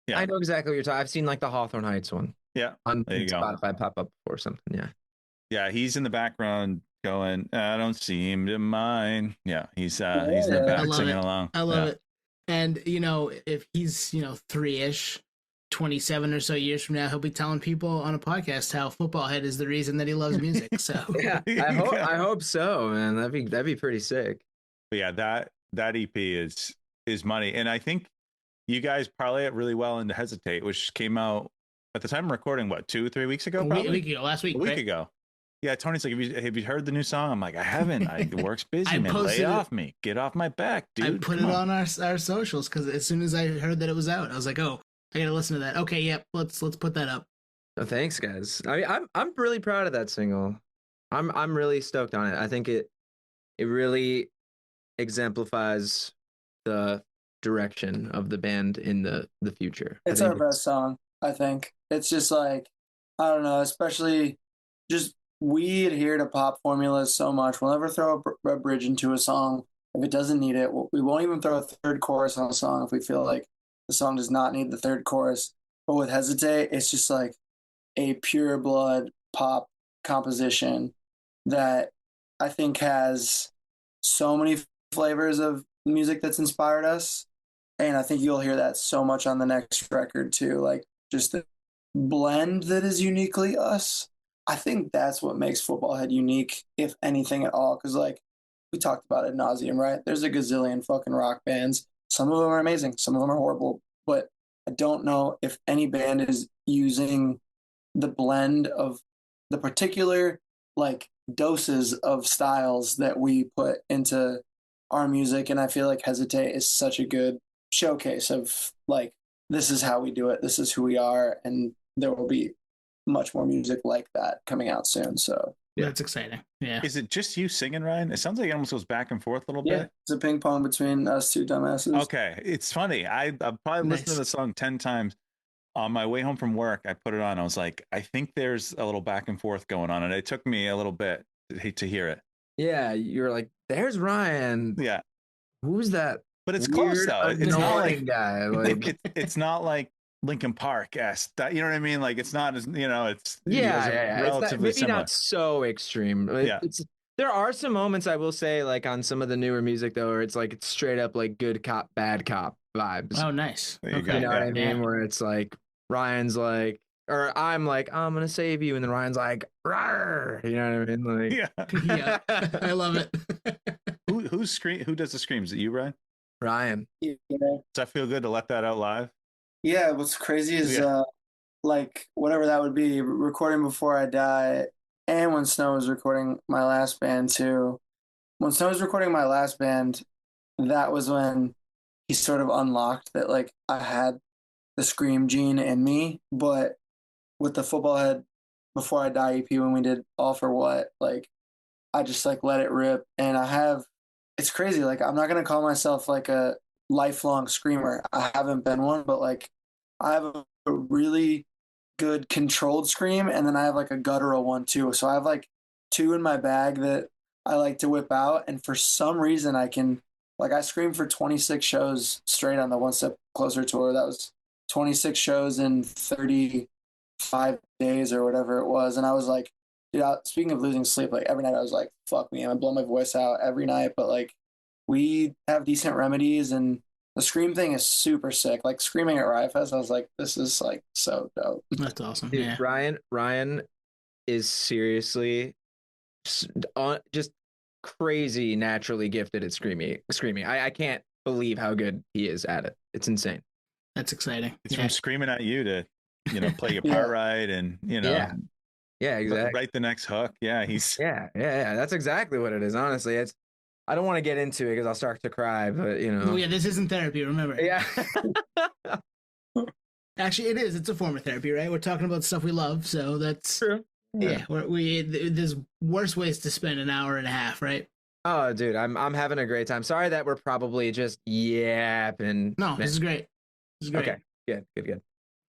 [SPEAKER 3] yeah, I know exactly what you're talking. I've seen like the Hawthorne Heights one.
[SPEAKER 2] Yeah,
[SPEAKER 3] on
[SPEAKER 2] there you
[SPEAKER 3] Spotify
[SPEAKER 2] go.
[SPEAKER 3] pop up or something. Yeah.
[SPEAKER 2] Yeah, he's in the background going, I don't seem to mind. Yeah, he's in the back singing along.
[SPEAKER 1] I love it. And if he's 3-ish, 27 or so years from now, he'll be telling people on a podcast how Footballhead is the reason that he loves music. So
[SPEAKER 3] Yeah, I hope so, man. That'd be pretty sick.
[SPEAKER 2] But yeah, that EP is money, and I think you guys parlay it really well into Hesitate, which came out at the time of recording, what, 2-3 weeks ago? Probably
[SPEAKER 1] a week ago, last week,
[SPEAKER 2] a week
[SPEAKER 1] right?
[SPEAKER 2] ago. Yeah, Tony's like, have you heard the new song? I'm like, I haven't. Work's busy, man. Lay off me. Get off my back, dude.
[SPEAKER 1] I put it on our socials because as soon as I heard that it was out, I was like, oh, I gotta listen to that. Okay, yep, let's put that up.
[SPEAKER 3] Oh, thanks, guys. I mean, I'm really proud of that single. I'm really stoked on it. I think it really exemplifies the direction of the band in the future.
[SPEAKER 4] It's our best song, I think. It's just like, I don't know, especially just we adhere to pop formulas so much. We'll never throw a bridge into a song if it doesn't need it. We won't even throw a third chorus on a song if we feel like the song does not need the third chorus. But with Hesitate, it's just like a pure blood pop composition that I think has so many flavors of music that's inspired us. And I think you'll hear that so much on the next record too. Like just the blend that is uniquely us. I think that's what makes Footballhead unique, if anything at all. Because like we talked about ad nauseum, right? There's a gazillion fucking rock bands. Some of them are amazing. Some of them are horrible. But I don't know if any band is using the blend of the particular like doses of styles that we put into our music. And I feel like Hesitate is such a good showcase of like, this is how we do it. This is who we are. And there will be much more music like that coming out soon. So
[SPEAKER 1] yeah, that's exciting. Yeah.
[SPEAKER 2] Is it just you singing, Ryan? It sounds like it almost goes back and forth a little bit.
[SPEAKER 4] It's a ping pong between us two dumbasses.
[SPEAKER 2] Okay. It's funny. I've probably listened to the song 10 times. On my way home from work, I put it on. I was like, I think there's a little back and forth going on. And it took me a little bit to hear it.
[SPEAKER 3] Yeah. You're like, there's Ryan.
[SPEAKER 2] Yeah.
[SPEAKER 3] Who's that?
[SPEAKER 2] But it's close though. It's not like
[SPEAKER 3] guy. Like
[SPEAKER 2] it's not like Linkin Park esque. You know what I mean? Like it's not as it's
[SPEAKER 3] yeah.
[SPEAKER 2] relatively
[SPEAKER 3] maybe
[SPEAKER 2] similar.
[SPEAKER 3] not so extreme. There are some moments I will say like on some of the newer music though, where it's like it's straight up like good cop, bad cop vibes.
[SPEAKER 1] Oh, nice.
[SPEAKER 2] There you go.
[SPEAKER 3] You know what I mean? Where it's like Ryan's like, or I'm like, I'm gonna save you, and then Ryan's like, rawr, you know what I mean? Like,
[SPEAKER 1] yeah, I love it.
[SPEAKER 2] Who does the screams? Is it you, Ryan?
[SPEAKER 3] Ryan.
[SPEAKER 4] Yeah.
[SPEAKER 2] Does that feel good to let that out live?
[SPEAKER 4] Yeah, what's crazy is like whatever that would be, recording Before I Die, and when Snow was recording my last band too. When Snow was recording my last band, that was when he sort of unlocked that like I had the scream gene in me. But with the Footballhead Before I Die EP, when we did All for What, like I just like let it rip, and it's crazy. Like I'm not gonna call myself like a lifelong screamer. I haven't been one, but like I have a really good controlled scream, and then I have like a guttural one too. So I have like two in my bag that I like to whip out, and for some reason I can like I screamed for 26 shows straight on the One Step Closer tour. That was 26 shows in 35 days or whatever it was, and I was like, dude, speaking of losing sleep, like every night I was like, fuck me, I'm gonna blow my voice out every night. But like we have decent remedies, and the scream thing is super sick. Like screaming at Riot Fest, I was like, this is like so dope.
[SPEAKER 1] That's awesome.
[SPEAKER 3] Dude,
[SPEAKER 1] Yeah.
[SPEAKER 3] Ryan is seriously just crazy naturally gifted at screaming. I can't believe how good he is at it. It's insane.
[SPEAKER 1] That's exciting.
[SPEAKER 2] It's from screaming at you to, play your part right, and
[SPEAKER 3] yeah, exactly.
[SPEAKER 2] Write the next hook. Yeah, he's
[SPEAKER 3] yeah. That's exactly what it is. Honestly, I don't want to get into it because I'll start to cry, but
[SPEAKER 1] Oh yeah, this isn't therapy. Remember?
[SPEAKER 3] Yeah.
[SPEAKER 1] Actually, it is. It's a form of therapy, right? We're talking about stuff we love, so that's
[SPEAKER 3] true.
[SPEAKER 1] Yeah, there's worse ways to spend an hour and a half, right?
[SPEAKER 3] Oh, dude, I'm having a great time. Sorry that we're probably just yapping.
[SPEAKER 1] No, this is great. This is great.
[SPEAKER 3] Okay, good.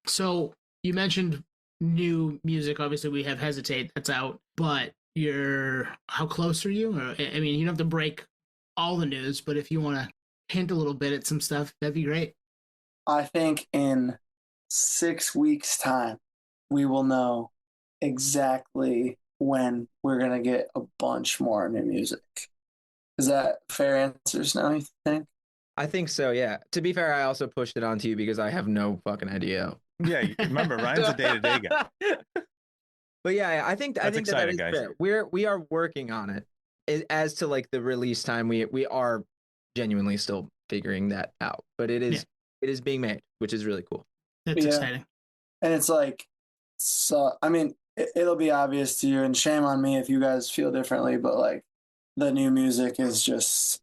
[SPEAKER 1] So you mentioned new music. Obviously, we have Hesitate that's out, but how close are you? I mean, you don't have to break all the news, but if you want to hint a little bit at some stuff, that'd be great.
[SPEAKER 4] I think in 6 weeks' time, we will know exactly when we're going to get a bunch more new music. Is that a fair answer, Snow, you think?
[SPEAKER 3] I think so, yeah. To be fair, I also pushed it onto you because I have no fucking idea
[SPEAKER 2] Yeah, remember Ryan's a day-to-day guy.
[SPEAKER 3] But yeah, I think that
[SPEAKER 2] exciting,
[SPEAKER 3] is
[SPEAKER 2] guys.
[SPEAKER 3] fair. We are working on it. As to like the release time, we are genuinely still figuring that out. But it is being made, which is really cool.
[SPEAKER 1] That's exciting.
[SPEAKER 4] And it's like, so I mean, it'll be obvious to you, and shame on me if you guys feel differently. But like, the new music is just,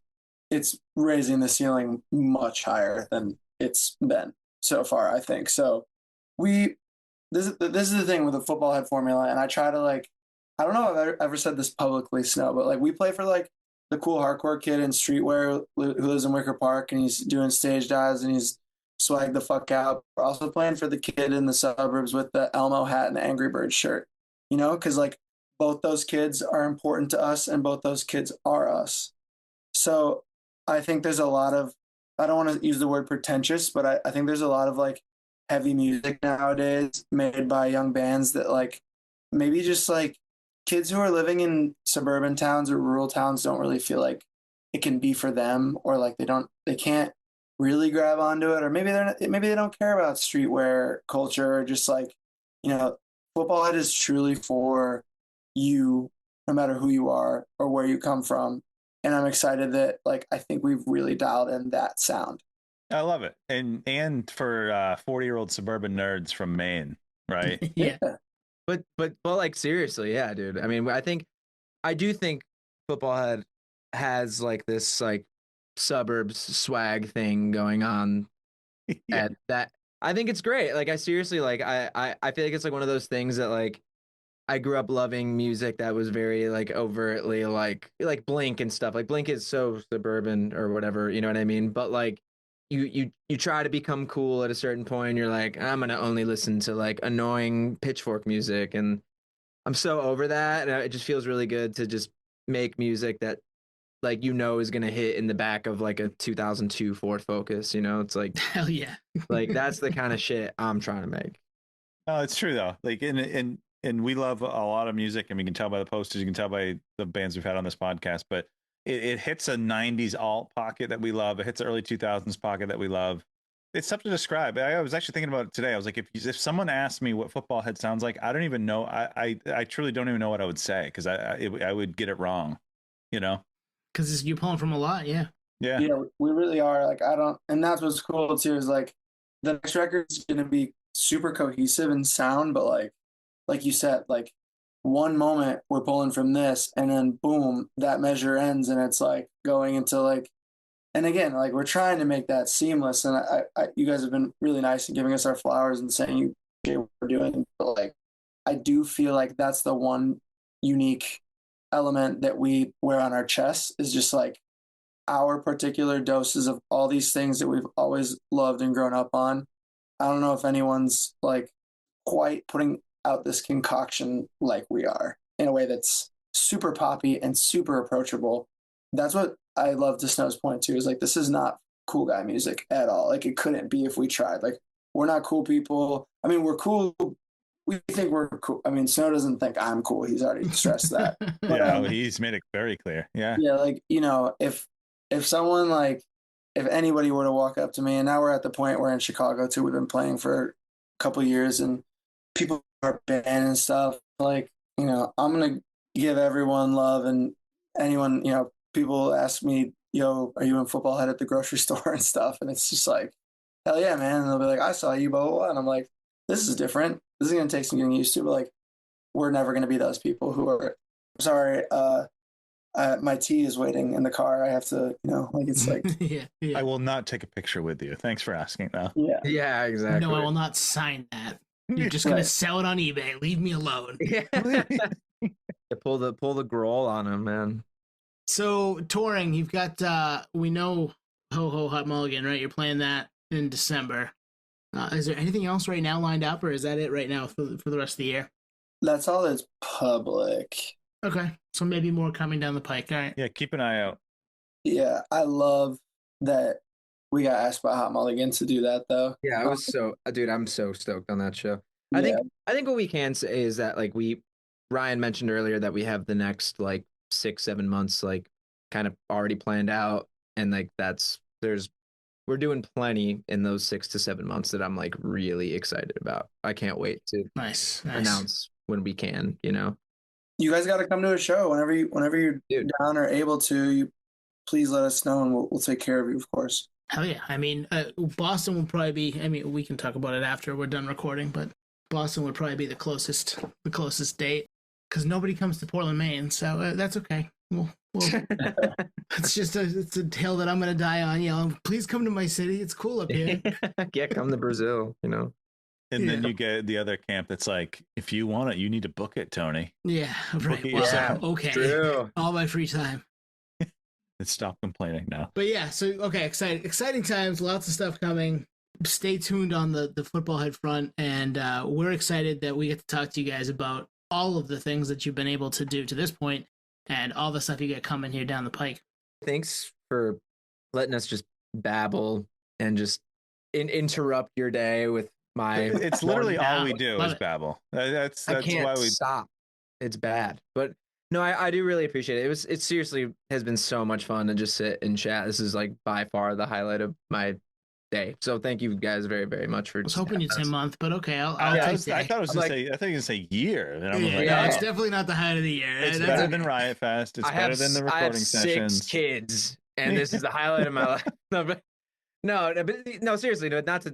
[SPEAKER 4] it's raising the ceiling much higher than it's been so far, I think. So this is the thing with the football head formula, and I try to like, I don't know if I've ever said this publicly, Snow, but like we play for like the cool hardcore kid in streetwear who lives in Wicker Park, and he's doing stage dives and he's swag the fuck out. We're also playing for the kid in the suburbs with the Elmo hat and the Angry Bird shirt, because like both those kids are important to us and both those kids are us. So I think there's a lot of, I don't want to use the word pretentious, but I think there's a lot of like heavy music nowadays made by young bands that like maybe just like kids who are living in suburban towns or rural towns don't really feel like it can be for them, or like they can't really grab onto it, or maybe they don't care about streetwear culture, or just like, Footballhead is truly for you, no matter who you are or where you come from. And I'm excited that like I think we've really dialed in that sound.
[SPEAKER 2] I love it. And for 40-year-old suburban nerds from Maine, right?
[SPEAKER 1] Yeah.
[SPEAKER 3] But like seriously, yeah, dude. I mean, I do think Footballhead has like this like suburbs swag thing going on.
[SPEAKER 2] Yeah.
[SPEAKER 3] And that I think it's great. Like I seriously like I feel like it's like one of those things that like I grew up loving music that was very like overtly like Blink and stuff. Like Blink is so suburban or whatever, you know what I mean? But like you try to become cool at a certain point. And you're like, I'm gonna only listen to like annoying Pitchfork music, and I'm so over that. And it just feels really good to just make music that like is gonna hit in the back of like a 2002 Ford Focus. It's like
[SPEAKER 1] Hell yeah.
[SPEAKER 3] like that's the kind of shit I'm trying to make.
[SPEAKER 2] Oh, it's true though. Like and we love a lot of music, and we can tell by the posters, you can tell by the bands we've had on this podcast, but it hits a 90s alt pocket that we love. It hits an early 2000s pocket that we love. It's tough to describe. I was actually thinking about it today. I was like, if someone asked me what Footballhead sounds like, I don't even know. I truly don't even know what I would say, because I would get it wrong,
[SPEAKER 1] Because you're pulling from a lot, yeah.
[SPEAKER 2] Yeah.
[SPEAKER 4] Yeah, we really are. Like and that's what's cool too, is like the next record is gonna be super cohesive and sound, but like you said, like one moment we're pulling from this, and then boom, that measure ends, and it's like going into like, and again, like we're trying to make that seamless. And you guys have been really nice in giving us our flowers and saying you appreciate what we're doing, but like I do feel like that's the one unique element that we wear on our chests, is just like our particular doses of all these things that we've always loved and grown up on. I don't know if anyone's like quite putting out this concoction like we are, in a way that's super poppy and super approachable. That's what I love to Snow's point too, is like, this is not cool guy music at all. Like it couldn't be if we tried. Like we're not cool people. I mean, we're cool. We think we're cool. I mean, Snow doesn't think I'm cool. He's already stressed that. But,
[SPEAKER 2] Yeah, he's made it very clear. Yeah.
[SPEAKER 4] Yeah, like, if someone like, if anybody were to walk up to me, and now we're at the point where in Chicago too, we've been playing for a couple of years, and people are band and stuff, like, I'm gonna give everyone love, and anyone, people ask me, yo, are you in Footballhead at the grocery store and stuff, and it's just like, hell yeah, man. And they'll be like, I saw you, blah blah blah, and I'm like, this is different. This is gonna take some getting used to, but like, we're never gonna be those people who are, sorry, my tea is waiting in the car. I have to, like, it's like,
[SPEAKER 1] yeah.
[SPEAKER 2] I will not take a picture with you. Thanks for asking, though.
[SPEAKER 3] Yeah, exactly.
[SPEAKER 1] No, I will not sign that. You're just gonna sell it on eBay. Leave me alone.
[SPEAKER 3] Yeah. pull the Grohl on him, man.
[SPEAKER 1] So touring, you've got we know Ho Ho Hot Mulligan, right? You're playing that in December. Is there anything else right now lined up, or is that it right now for the rest of the year?
[SPEAKER 4] That's all that's public.
[SPEAKER 1] Okay, so maybe more coming down the pike. All right.
[SPEAKER 2] Yeah, keep an eye out.
[SPEAKER 4] Yeah, I love that we got asked by Hot Mulligan to do that, though.
[SPEAKER 3] Yeah, I'm so stoked on that show. I think what we can say is that like Ryan mentioned earlier that we have the next like 6-7 months like kind of already planned out, and like there's we're doing plenty in those 6 to 7 months that I'm like really excited about. I can't wait to
[SPEAKER 1] Nice.
[SPEAKER 3] announce when we can, you know.
[SPEAKER 4] You guys got to come to a show whenever you're
[SPEAKER 3] Dude.
[SPEAKER 4] down or able to. You please let us know, and we'll take care of you, of course.
[SPEAKER 1] Hell yeah. I mean, Boston will probably be, I mean, we can talk about it after we're done recording, but Boston would probably be the closest date because nobody comes to Portland, Maine. So that's okay. Well, it's just it's a hill that I'm going to die on. Yelling, please come to my city. It's cool up here.
[SPEAKER 3] Yeah, come to Brazil, you know.
[SPEAKER 2] And then you get the other camp that's like, if you want it, you need to book it, Tony.
[SPEAKER 1] Yeah, right.
[SPEAKER 2] it
[SPEAKER 1] Well,
[SPEAKER 2] yourself.
[SPEAKER 1] okay.
[SPEAKER 3] True.
[SPEAKER 1] All my free time.
[SPEAKER 2] And stop complaining now.
[SPEAKER 1] But yeah, so okay, exciting times, lots of stuff coming. Stay tuned on the Footballhead front, and we're excited that we get to talk to you guys about all of the things that you've been able to do to this point, and all the stuff you get coming here down the pike.
[SPEAKER 3] Thanks for letting us just babble and just interrupt your day with my.
[SPEAKER 2] It's literally all we do
[SPEAKER 1] Love
[SPEAKER 2] is
[SPEAKER 1] it.
[SPEAKER 2] babble. That's
[SPEAKER 3] I can't
[SPEAKER 2] why we
[SPEAKER 3] stop. It's bad, but no, I do really appreciate it. It seriously has been so much fun to just sit and chat. This is like by far the highlight of my day. So thank you guys very, very much for.
[SPEAKER 1] I was hoping you'd say month, but okay, I'll
[SPEAKER 2] I
[SPEAKER 1] take that.
[SPEAKER 2] thought it was gonna
[SPEAKER 3] like-
[SPEAKER 2] say. I think you were gonna say year. And I was like,
[SPEAKER 1] Yeah,
[SPEAKER 2] oh,
[SPEAKER 1] it's definitely not the height of the year.
[SPEAKER 2] it's
[SPEAKER 1] That's
[SPEAKER 2] better
[SPEAKER 1] okay.
[SPEAKER 2] than Riot Fest. It's
[SPEAKER 3] I
[SPEAKER 2] better
[SPEAKER 3] have,
[SPEAKER 2] than the
[SPEAKER 3] I have
[SPEAKER 2] recording
[SPEAKER 3] 6
[SPEAKER 2] sessions.
[SPEAKER 3] kids, and this is the highlight of my life. No, seriously, not to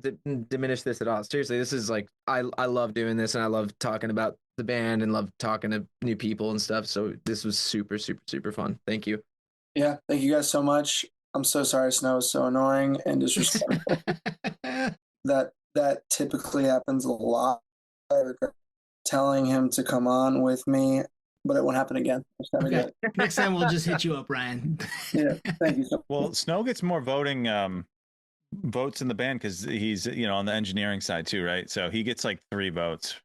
[SPEAKER 3] diminish this at all. Seriously, this is like I love doing this, and I love talking about the band and love talking to new people and stuff. So this was super, super, super fun. Thank you.
[SPEAKER 4] Yeah, thank you guys so much. I'm so sorry Snow is so annoying and disrespectful. that typically happens a lot. I regret telling him to come on with me, but it won't happen again.
[SPEAKER 1] Okay. Next time we'll just hit you up, Ryan.
[SPEAKER 4] Yeah, thank you so much.
[SPEAKER 2] Well, Snow gets more votes in the band because he's on the engineering side too, right? So he gets like 3 votes.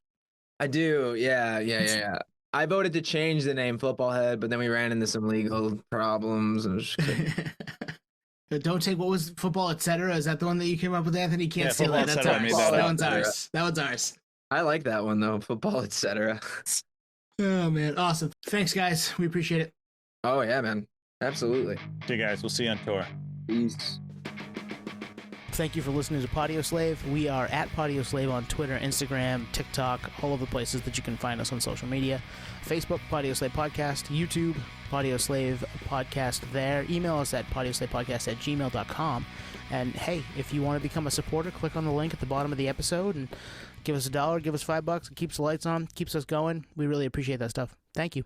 [SPEAKER 3] I do. Yeah. I voted to change the name Footballhead, but then we ran into some legal problems. And
[SPEAKER 1] Don't take what was football, etc. Is that the one that you came up with, Anthony? You can't
[SPEAKER 2] Yeah,
[SPEAKER 1] steal that.
[SPEAKER 2] Football,
[SPEAKER 1] That's
[SPEAKER 2] etc. I
[SPEAKER 1] ours.
[SPEAKER 2] made that
[SPEAKER 1] That
[SPEAKER 2] up.
[SPEAKER 1] one's ours. That one's ours.
[SPEAKER 3] I like that one though. Football, etc.
[SPEAKER 1] Oh man, awesome. Thanks, guys. We appreciate it.
[SPEAKER 3] Oh yeah, man. Absolutely.
[SPEAKER 2] Okay, guys, we'll see you on tour.
[SPEAKER 3] Peace.
[SPEAKER 1] Thank you for listening to Podioslave. We are at Podioslave on Twitter, Instagram, TikTok, all of the places that you can find us on social media. Facebook, Podioslave Podcast. YouTube, Podioslave Podcast there. Email us at podioslavepodcast@gmail.com. And hey, if you want to become a supporter, click on the link at the bottom of the episode and give us $1, give us $5. It keeps the lights on, keeps us going. We really appreciate that stuff. Thank you.